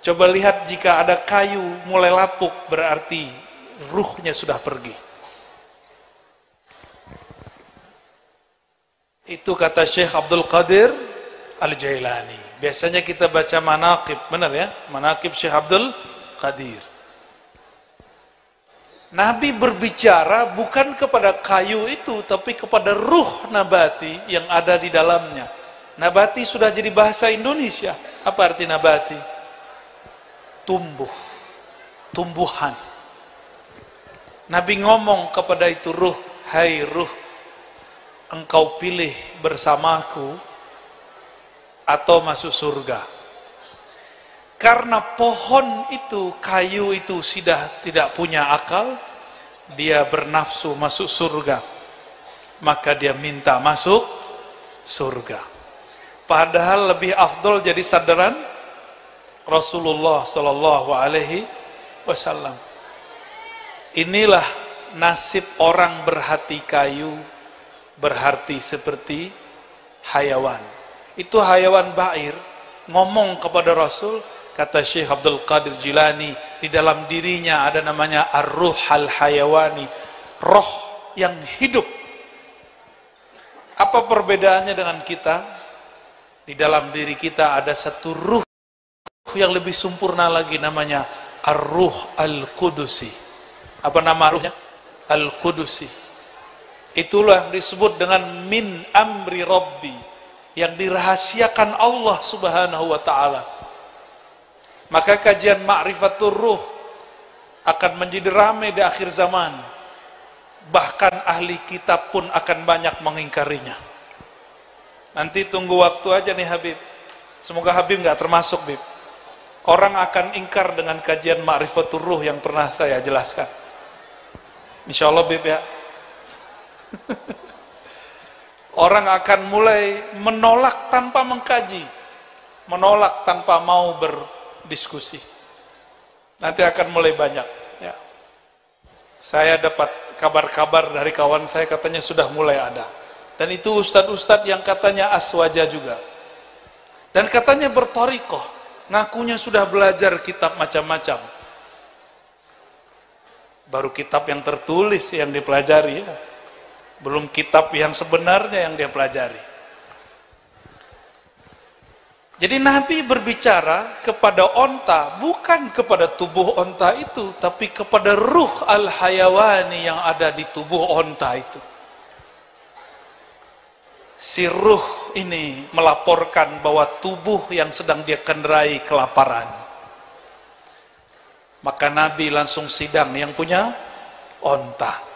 Coba lihat, jika ada kayu mulai lapuk, berarti ruhnya sudah pergi. Itu kata Syekh Abdul Qadir Al-Jailani. Biasanya kita baca manaqib, benar ya? Manaqib Syekh Abdul Qadir. Nabi berbicara bukan kepada kayu itu, tapi kepada ruh nabati yang ada di dalamnya. Nabati sudah jadi bahasa Indonesia. Apa arti nabati? Tumbuh, tumbuhan. Nabi ngomong kepada itu ruh, hai ruh, engkau pilih bersamaku atau masuk surga. Karena pohon itu, kayu itu sudah tidak punya akal, dia bernafsu masuk surga, maka dia minta masuk surga. Padahal lebih afdol jadi sandaran Rasulullah Sallallahu Alaihi Wasallam. Inilah nasib orang berhati kayu, berhati seperti hayawan. Itu hayawan ba'ir ngomong kepada Rasul, kata Syekh Abdul Qadir Jilani, di dalam dirinya ada namanya ar-ruh al-hayawani, roh yang hidup. Apa perbedaannya dengan kita? Di dalam diri kita ada satu ruh yang lebih sempurna lagi, namanya ar-ruh al-qudusi. Apa nama ruhnya? Al-Qudusi. Itulah yang disebut dengan min amri rabbi, yang dirahasiakan Allah Subhanahu wa ta'ala. Maka kajian ma'rifatul ruh akan menjadi ramai di akhir zaman. Bahkan ahli kitab pun akan banyak mengingkarinya. Nanti tunggu waktu aja nih Habib. Semoga Habib nggak termasuk, Bib. Orang akan ingkar dengan kajian ma'rifatul ruh yang pernah saya jelaskan. Insya Allah, Bib ya. Orang akan mulai menolak tanpa mengkaji, menolak tanpa mau berdiskusi. Nanti akan mulai banyak ya. Saya dapat kabar-kabar dari kawan saya, katanya sudah mulai ada. Dan itu ustadz-ustadz yang katanya aswaja juga. Dan katanya berthariqah, ngakunya sudah belajar kitab macam-macam. Baru kitab yang tertulis yang dipelajari ya. Belum kitab yang sebenarnya yang dia pelajari. Jadi Nabi berbicara kepada onta, bukan kepada tubuh onta itu, tapi kepada ruh al-hayawani yang ada di tubuh onta itu. Si ruh ini melaporkan bahwa tubuh yang sedang dia kendarai kelaparan. Maka Nabi langsung sidang yang punya onta.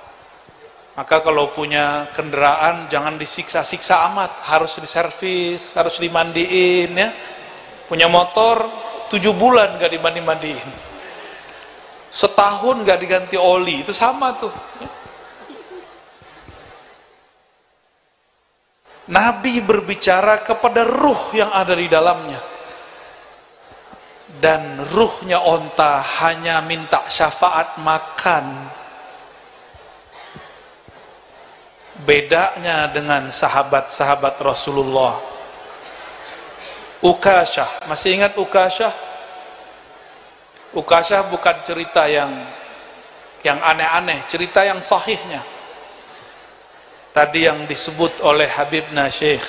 Maka kalau punya kendaraan jangan disiksa-siksa amat, harus diservis, harus dimandiin ya. Punya motor 7 bulan gak dimandi-mandiin, setahun gak diganti oli, itu sama tuh. Nabi berbicara kepada ruh yang ada di dalamnya. Dan ruhnya onta hanya minta syafaat makan. Bedanya dengan sahabat-sahabat Rasulullah. Ukasyah, masih ingat Ukasyah? Ukasyah bukan cerita yang aneh-aneh, cerita yang sahihnya. Tadi yang disebut oleh Habibna Syekh,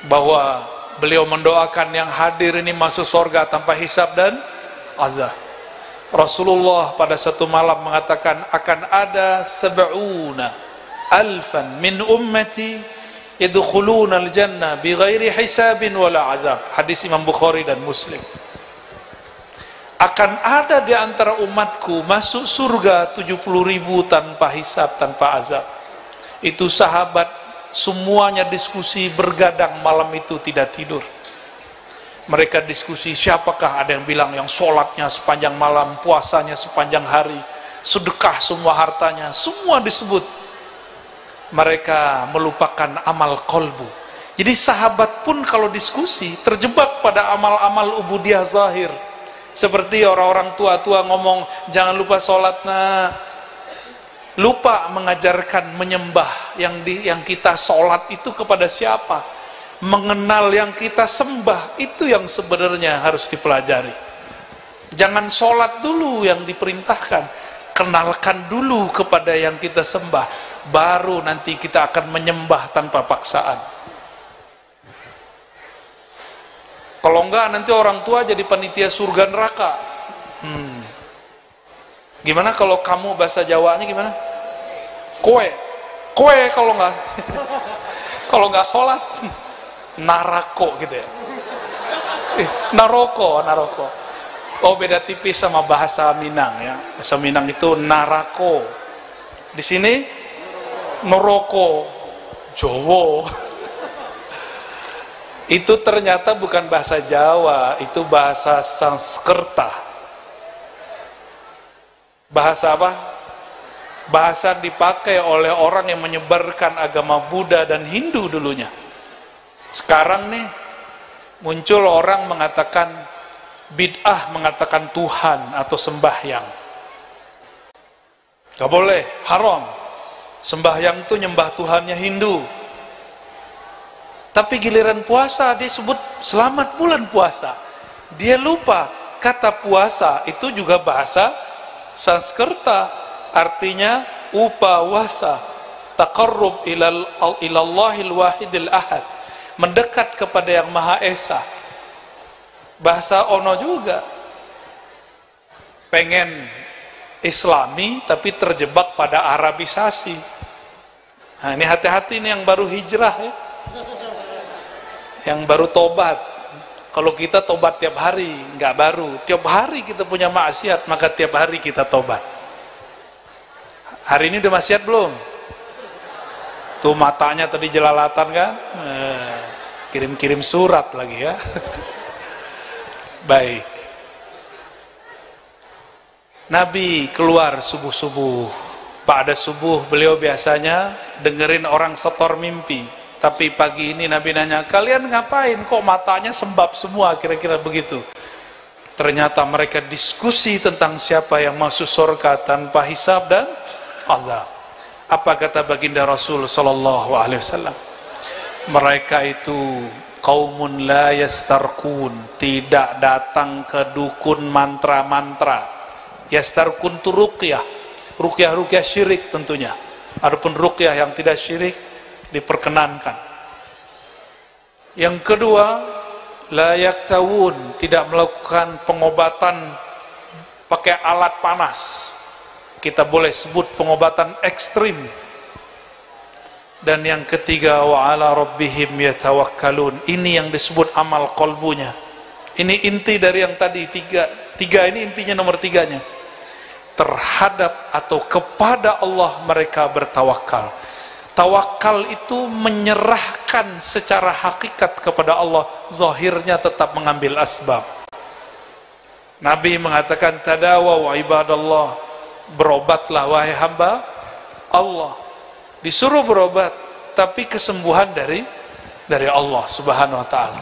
bahwa Beliau mendoakan yang hadir ini masuk surga tanpa hisab dan azab. Rasulullah pada satu malam mengatakan akan ada 70 alfan min ummati yadkhuluna al-jannah bighairi hisabin wala azab. Hadis Imam Bukhari dan Muslim. Akan ada di antara umatku masuk surga 70.000 tanpa hisab, tanpa azab. Itu sahabat semuanya diskusi bergadang malam itu, tidak tidur. Mereka diskusi siapakah, ada yang bilang yang sholatnya sepanjang malam, puasanya sepanjang hari, sedekah semua hartanya, semua disebut. Mereka melupakan amal kolbu. Jadi sahabat pun kalau diskusi terjebak pada amal-amal ubudiyah zahir. Seperti orang-orang tua-tua ngomong jangan lupa sholat, nah lupa mengajarkan menyembah yang kita sholat itu kepada siapa, mengenal yang kita sembah itu yang sebenarnya harus dipelajari. Jangan sholat dulu yang diperintahkan, kenalkan dulu kepada yang kita sembah, baru nanti kita akan menyembah tanpa paksaan. Kalau enggak nanti orang tua jadi panitia surga neraka. Gimana kalau kamu bahasa Jawanya gimana? Kowe kalau enggak kalau enggak sholat narako gitu ya. Naroko. Oh, beda tipis sama bahasa Minang ya. Bahasa Minang itu narako. Di sini neroko. Jowo. Itu ternyata bukan bahasa Jawa, itu bahasa Sanskerta. Bahasa apa? Bahasa dipakai oleh orang yang menyebarkan agama Buddha dan Hindu dulunya. Sekarang nih muncul orang mengatakan bid'ah, mengatakan Tuhan atau sembahyang. Gak boleh, haram. Sembahyang itu nyembah Tuhannya Hindu. Tapi giliran puasa dia sebut selamat bulan puasa. Dia lupa kata puasa itu juga bahasa Sanskerta, artinya upawasa, taqarrub ilallahil wahidil ahad, mendekat kepada yang Maha Esa. Bahasa ono juga. Pengen Islami tapi terjebak pada Arabisasi. Nah, ini hati-hati nih yang baru hijrah ya. Yang baru tobat. Kalau kita tobat tiap hari, nggak baru. Tiap hari kita punya maksiat, maka tiap hari kita tobat. Hari ini udah maksiat belum? Tuh matanya tadi jelalatan kan? Kirim-kirim surat lagi ya. Baik. Nabi keluar subuh-subuh. Pada subuh beliau biasanya dengerin orang setor mimpi. Tapi pagi ini Nabi nanya, kalian ngapain kok matanya sembab semua, kira-kira begitu. Ternyata mereka diskusi tentang siapa yang masuk surga tanpa hisab dan azab. Apa kata baginda Rasul sallallahu alaihi wasallam? Mereka itu qaumun la yastarqun, tidak datang ke dukun mantra-mantra. Yastarqun tu ruqyah, ruqyah syirik tentunya. Adapun ruqyah yang tidak syirik diperkenankan. Yang kedua, la yaktawun, tidak melakukan pengobatan pakai alat panas. Kita boleh sebut pengobatan ekstrim. Dan yang ketiga, wa ala rabbihim yatawakkalun. Ini yang disebut amal qalbunya. Ini inti dari yang tadi tiga ini intinya nomor tiganya. Terhadap atau kepada Allah mereka bertawakal. Tawakal itu menyerahkan secara hakikat kepada Allah, zahirnya tetap mengambil asbab. Nabi mengatakan tadawaw ibadallah, berobatlah wahai hamba Allah. Disuruh berobat, tapi kesembuhan dari Allah Subhanahu wa taala.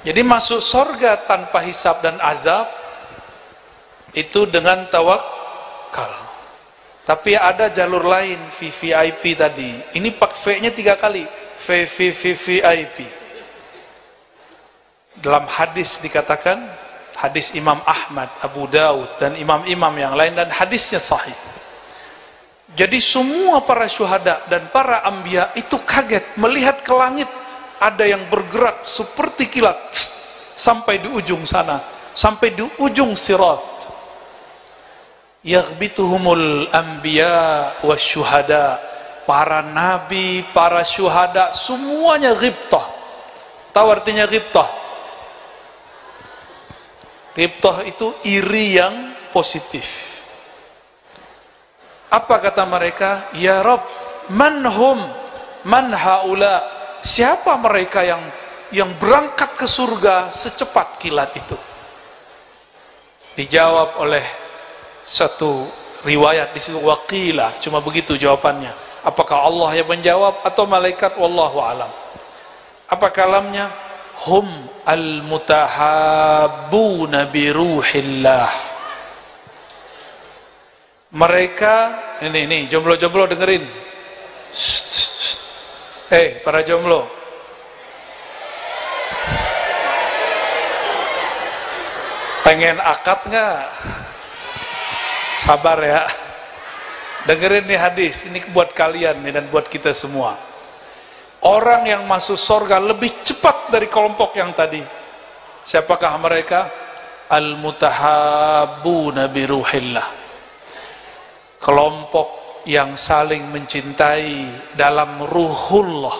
Jadi masuk surga tanpa hisab dan azab itu dengan tawakal. Tapi ada jalur lain, VVIP tadi. Ini pak V-nya 3 kali. VVIP. Dalam hadis dikatakan, hadis Imam Ahmad, Abu Daud, dan imam-imam yang lain, dan hadisnya sahih. Jadi semua para syuhada dan para anbiya itu kaget melihat ke langit ada yang bergerak seperti kilat sampai di ujung sana, sampai di ujung sirat. Yaghbituhumul anbiya wasyuhada, para nabi, para syuhada, semuanya ghibtah. Tahu artinya ghibtah? Ghibtah itu iri yang positif. Apa kata mereka? Ya Rabb, manhum, man haula, siapa mereka yang berangkat ke surga secepat kilat itu? Dijawab oleh satu riwayat di situ, waqila, cuma begitu jawabannya. Apakah Allah yang menjawab atau malaikat? Wallahu alam. Apa kalamnya? Hum al-mutahabbuna bi ruhillah. Mereka ini jomblo-jomblo dengerin. Para jomblo, pengen akad nggak? Sabar ya, dengerin nih hadis ini buat kalian nih dan buat kita semua. Orang yang masuk surga lebih cepat dari kelompok yang tadi. Siapakah mereka? Al-mutahabbuna bi ruhillah, kelompok yang saling mencintai dalam ruhullah.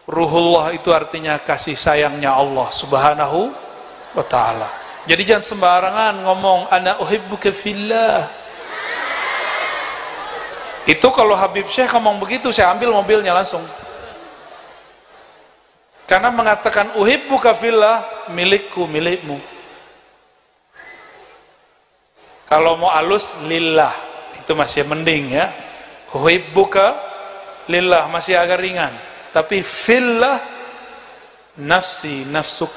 Ruhullah itu artinya kasih sayangnya Allah subhanahu wa ta'ala. Jadi jangan sembarangan ngomong ana uhibbuka fillah. Itu kalau Habib Syekh ngomong begitu, saya ambil mobilnya langsung. Karena mengatakan uhibbuka fillah, milikku, milikmu. Kalau mau alus, lillah, itu masih mending ya. Uhibbuka lillah masih agak ringan. Tapi fillah, nafsi, nafsuk.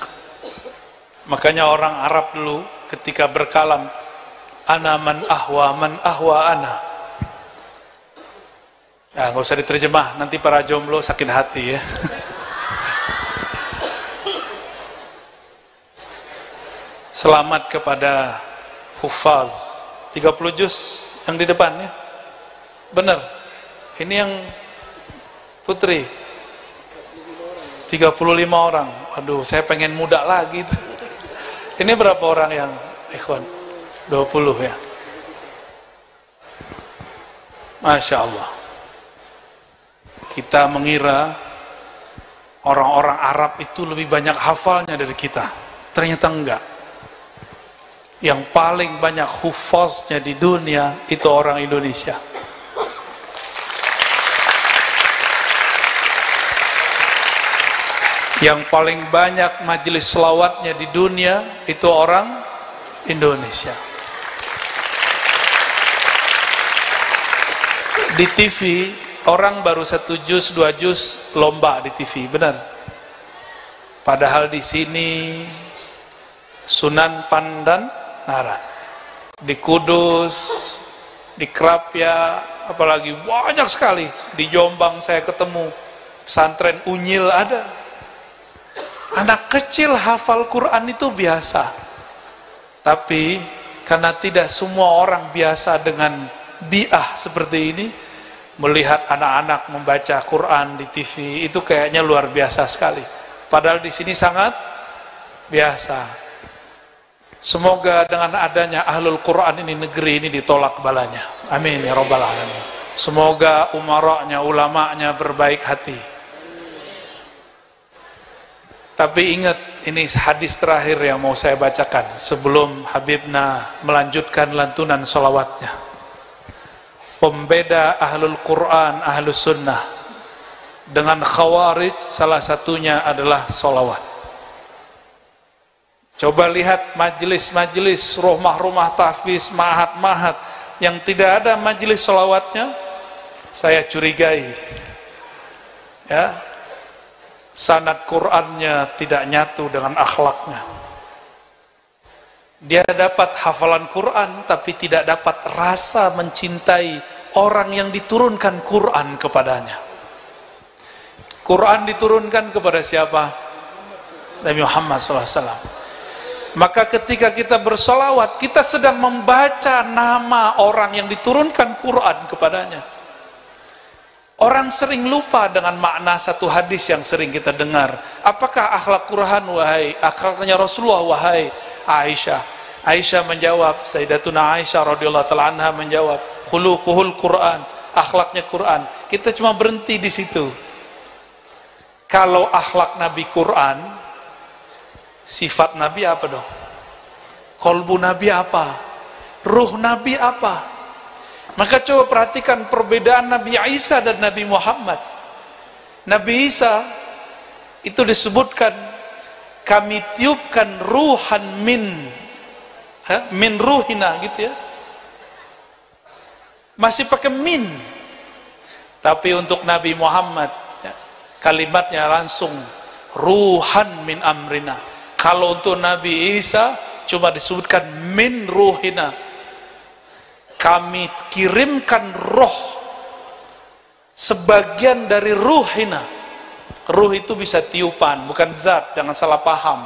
Makanya orang Arab dulu ketika berkalam, ana man ahwa ana. Ya, nggak usah diterjemah, nanti para jomblo sakit hati ya. Selamat kepada hufaz 30 juz yang di depan ya. Benar. Ini yang putri 35 orang. Aduh, saya pengen muda lagi tuh. Ini berapa orang yang ikhwan? 20 ya. Masya Allah. Kita mengira orang-orang Arab itu lebih banyak hafalnya dari kita. Ternyata enggak. Yang paling banyak hufaznya di dunia itu orang Indonesia. Yang paling banyak majelis selawatnya di dunia itu orang Indonesia. Di TV orang baru 1 juz 2 juz lomba di TV, benar. Padahal di sini Sunan Pandanaran, di Kudus, di Krapia, apalagi banyak sekali. Di Jombang saya ketemu pesantren Unyil ada. Anak kecil hafal Quran itu biasa. Tapi karena tidak semua orang biasa dengan bi'ah seperti ini, melihat anak-anak membaca Quran di TV itu kayaknya luar biasa sekali. Padahal di sini sangat biasa. Semoga dengan adanya ahlul Quran ini, negeri ini ditolak balanya. Amin ya rabbal alamin. Semoga umaranya, ulamanya berbaik hati. Tapi ingat, ini hadis terakhir yang mau saya bacakan sebelum Habibna melanjutkan lantunan sholawatnya. Pembeda ahlul Quran, ahlus sunnah dengan khawarij salah satunya adalah sholawat. Coba lihat majelis-majelis, rumah-rumah tahfiz, mahat-mahat yang tidak ada majelis sholawatnya, saya curigai ya, sanad Qur'annya tidak nyatu dengan akhlaknya. Dia dapat hafalan Quran tapi tidak dapat rasa mencintai orang yang diturunkan Quran kepadanya. Quran diturunkan kepada siapa? Nabi Muhammad SAW. Maka ketika kita bersolawat, kita sedang membaca nama orang yang diturunkan Quran kepadanya. Orang sering lupa dengan makna satu hadis yang sering kita dengar. Apakah akhlak Quran wahai akhlaknya Rasulullah wahai Aisyah? Aisyah menjawab, Sayyidatuna Aisyah radhiyallahu taala anha menjawab, khuluquhul Quran, akhlaknya Quran. Kita cuma berhenti di situ. Kalau akhlak Nabi Quran, sifat Nabi apa dong? Kolbu Nabi apa? Ruh Nabi apa? Maka coba perhatikan perbedaan Nabi Isa dan Nabi Muhammad. Nabi Isa itu disebutkan kami tiupkan ruhan min ruhina gitu ya. Masih pakai min. Tapi untuk Nabi Muhammad ya, kalimatnya langsung ruhan min amrina. Kalau untuk Nabi Isa cuma disebutkan min ruhina. Kami kirimkan roh sebagian dari ruhina. Ruh itu bisa tiupan, bukan zat, jangan salah paham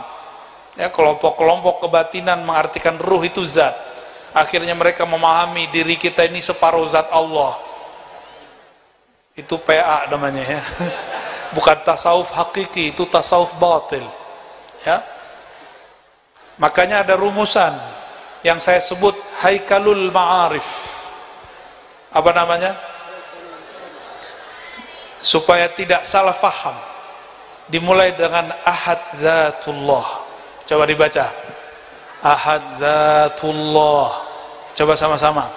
ya. Kelompok-kelompok kebatinan mengartikan ruh itu zat, akhirnya mereka memahami diri kita ini separuh zat Allah. Itu PA namanya ya. Bukan tasawuf hakiki, itu tasawuf batil ya. Makanya ada rumusan yang saya sebut Haikalul Ma'arif. Apa namanya? Supaya tidak salah faham. Dimulai dengan Ahad Dzatullah. Coba dibaca. Ahad Dzatullah. Coba sama-sama.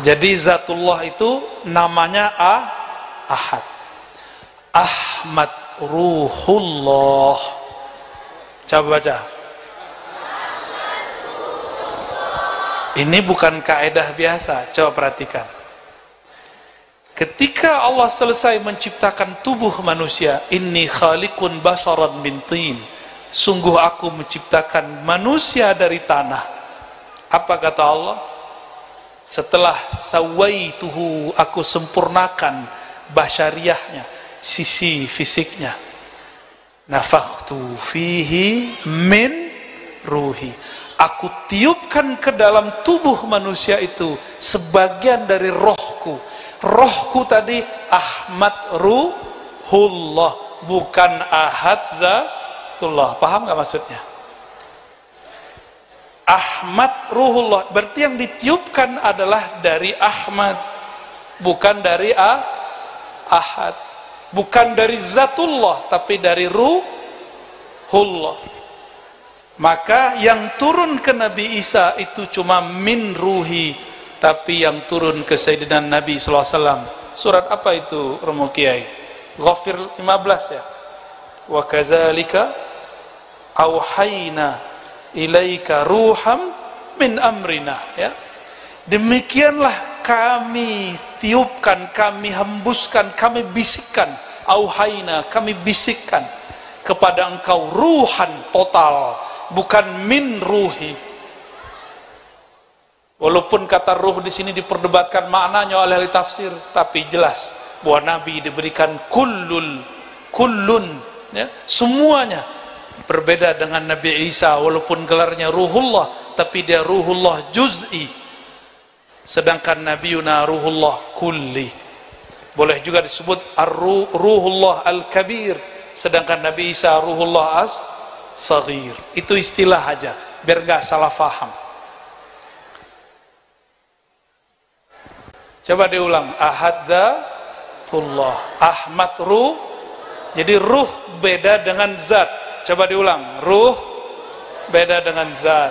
Jadi Zatullah itu namanya Ahad. Ahmad Ruhullah. Coba baca. Ini bukan kaedah biasa, coba perhatikan. Ketika Allah selesai menciptakan tubuh manusia, inni khaliqun basharan min tin, sungguh aku menciptakan manusia dari tanah. Apa kata Allah? Setelah sawaituhu, aku sempurnakan basyariahnya, sisi fisiknya. Nafakhtu fihi min ruhi, aku tiupkan ke dalam tubuh manusia itu sebagian dari rohku. Rohku tadi Ahmad Ruhullah, bukan Ahad Zatullah. Paham gak maksudnya? Ahmad Ruhullah, berarti yang ditiupkan adalah dari Ahmad, bukan dari Ahad, bukan dari Zatullah, tapi dari Ruhullah. Maka yang turun ke Nabi Isa itu cuma min ruhi, tapi yang turun ke Sayyidina Nabi SAW, surat apa itu Romo Kiai? Ghafir 15 ya. Wa kadzalika auhayna ilaika ruham min amrina ya. Demikianlah kami tiupkan, kami hembuskan, kami bisikkan, auhayna, kami bisikkan kepada engkau ruhan total, bukan min ruhi. Walaupun kata ruh di sini diperdebatkan maknanya oleh ahli tafsir, tapi jelas bahwa Nabi diberikan kullun ya, semuanya. Berbeda dengan Nabi Isa, walaupun gelarnya Ruhullah, tapi dia Ruhullah juz'i, sedangkan Nabi Yuna Ruhullah kulli. Boleh juga disebut Ruhullah al-kabir, sedangkan Nabi Isa Ruhullah as-saghir. Itu istilah aja biar gak salah faham. Coba diulang. Ahadzatullah, Ahmad Ruh. Jadi ruh beda dengan zat. Coba diulang. Ruh beda dengan zat.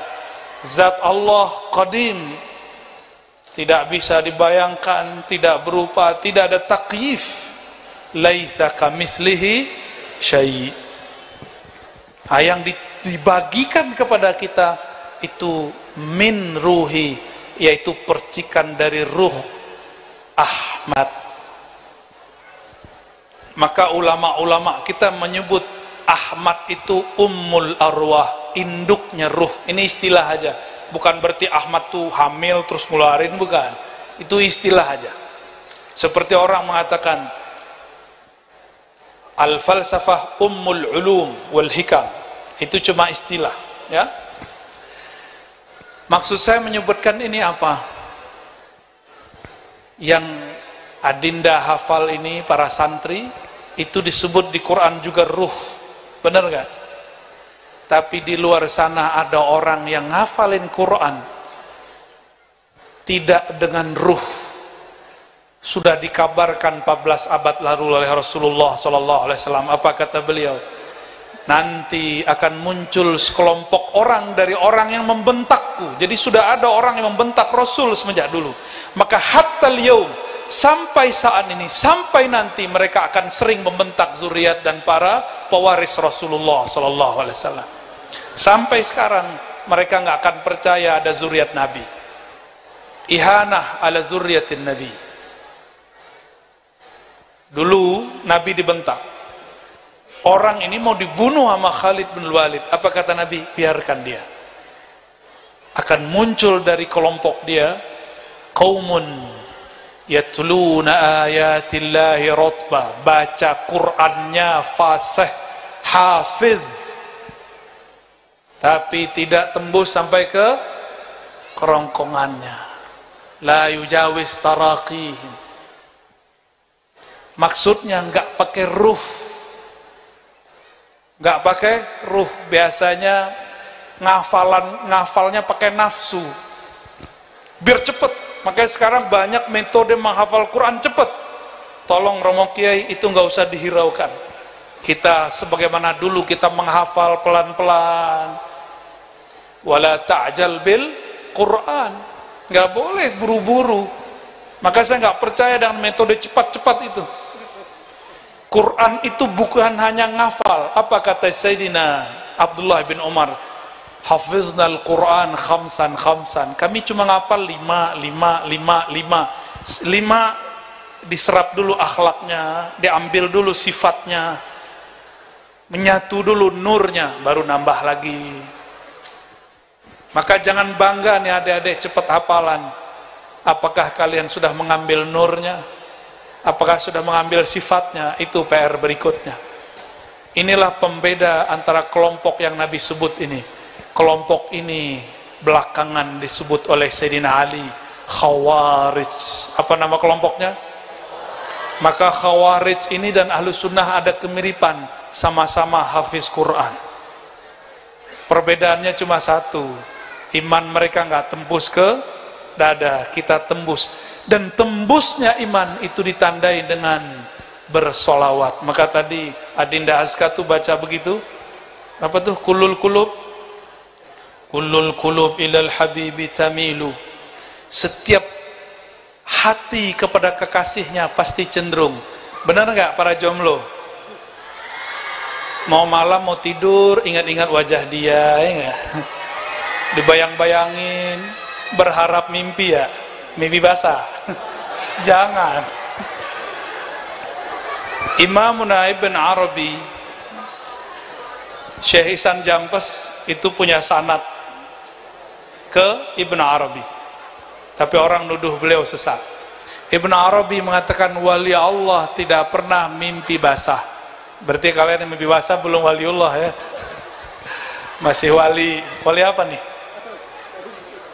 Zat Allah qadim, tidak bisa dibayangkan, tidak berupa, tidak ada takyif. Laisa kamislihi syai'. Yang dibagikan kepada kita itu min ruhi, yaitu percikan dari ruh Ahmad. Maka ulama-ulama kita menyebut Ahmad itu ummul arwah, induknya ruh. Ini istilah aja, bukan berarti Ahmad tuh hamil terus ngeluarin, bukan. Itu istilah aja. Seperti orang mengatakan al-falsafah ummul ulum wal hikam, itu cuma istilah ya. Maksud saya menyebutkan ini apa? Yang adinda hafal ini, para santri, itu disebut di Quran juga ruh. Benar gak? Tapi di luar sana ada orang yang ngafalin Quran tidak dengan ruh. Sudah dikabarkan 14 abad lalu oleh Rasulullah SAW. Apa kata beliau? Nanti akan muncul sekelompok orang dari orang yang membentakku. Jadi sudah ada orang yang membentak Rasul semenjak dulu. Maka hatta al-yaum, sampai saat ini, sampai nanti mereka akan sering membentak zuriat dan para pewaris Rasulullah SAW. Sampai sekarang mereka nggak akan percaya ada zuriat Nabi. Ihanah ala zuriatin Nabi. Dulu Nabi dibentak. Orang ini mau dibunuh sama Khalid bin Walid. Apa kata Nabi? Biarkan dia. Akan muncul dari kelompok dia qaumun yatluna ayatillahi rotba, baca Qur'annya fasih, hafiz, tapi tidak tembus sampai ke kerongkongannya. La yujawis taraqihim. Maksudnya enggak pakai ruh. Enggak pakai ruh. Biasanya ngafalnya pakai nafsu. Biar cepet. Makanya sekarang banyak metode menghafal Quran cepet. Tolong Romo Kiai itu enggak usah dihiraukan. Kita sebagaimana dulu kita menghafal pelan-pelan. Wala ta'jal bil Quran, nggak boleh buru-buru. Maka saya nggak percaya dengan metode cepat-cepat itu. Quran itu bukan hanya ngafal. Apa kata Sayyidina Abdullah bin Umar? Hafiznal Quran khamsan. Kami cuma ngafal 5 diserap dulu akhlaknya, diambil dulu sifatnya, menyatu dulu nurnya, baru nambah lagi. Maka jangan bangga nih adik-adik cepat hafalan. Apakah kalian sudah mengambil nurnya? Apakah sudah mengambil sifatnya? Itu PR berikutnya. Inilah pembeda antara kelompok yang Nabi sebut ini. Kelompok ini belakangan disebut oleh Sayyidina Ali Khawarij. Apa nama kelompoknya? Maka Khawarij ini dan Ahlus Sunnah ada kemiripan, sama-sama hafiz Quran. Perbedaannya cuma satu, iman mereka nggak tembus ke dada, kita tembus. Dan tembusnya iman itu ditandai dengan bersolawat. Maka tadi Adinda Azka tuh baca begitu, apa tuh? Kullul kulub ilal habibi tamilu. Setiap hati kepada kekasihnya pasti cenderung. Benar nggak para jomblo? Mau malam mau tidur ingat-ingat wajah dia, ya nggak? Dibayang-bayangin, berharap mimpi ya, mimpi basah. Jangan. Imam Ibn Arabi, Syekh Ihsan Jampes itu punya sanad ke Ibn Arabi, tapi orang nuduh beliau sesat. Ibn Arabi mengatakan wali Allah tidak pernah mimpi basah. Berarti kalian yang mimpi basah belum waliullah ya, masih wali apa nih?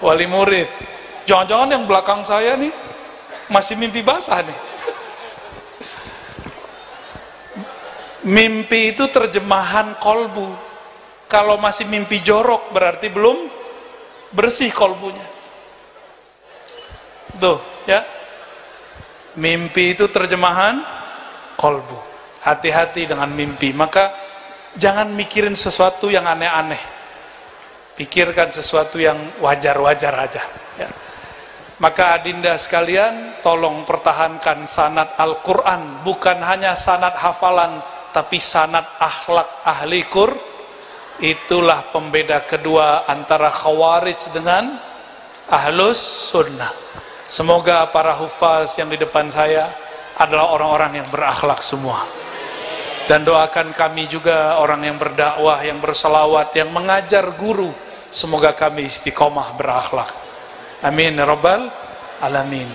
Wali murid. Jangan-jangan yang belakang saya nih masih mimpi basah nih. Mimpi itu terjemahan kolbu. Kalau masih mimpi jorok berarti belum bersih kolbunya. Tuh ya, mimpi itu terjemahan kolbu. Hati-hati dengan mimpi. Maka jangan mikirin sesuatu yang aneh-aneh, pikirkan sesuatu yang wajar-wajar aja ya. Maka adinda sekalian, tolong pertahankan sanad Al-Quran. Bukan hanya sanad hafalan, tapi sanad akhlak ahli Qur'an. Itulah pembeda kedua antara Khawarij dengan Ahlus Sunnah. Semoga para hufaz yang di depan saya adalah orang-orang yang berakhlak semua. Dan doakan kami juga orang yang berdakwah, yang berselawat, yang mengajar guru, semoga kami istiqomah berakhlak. Amin ya rabbal alamin.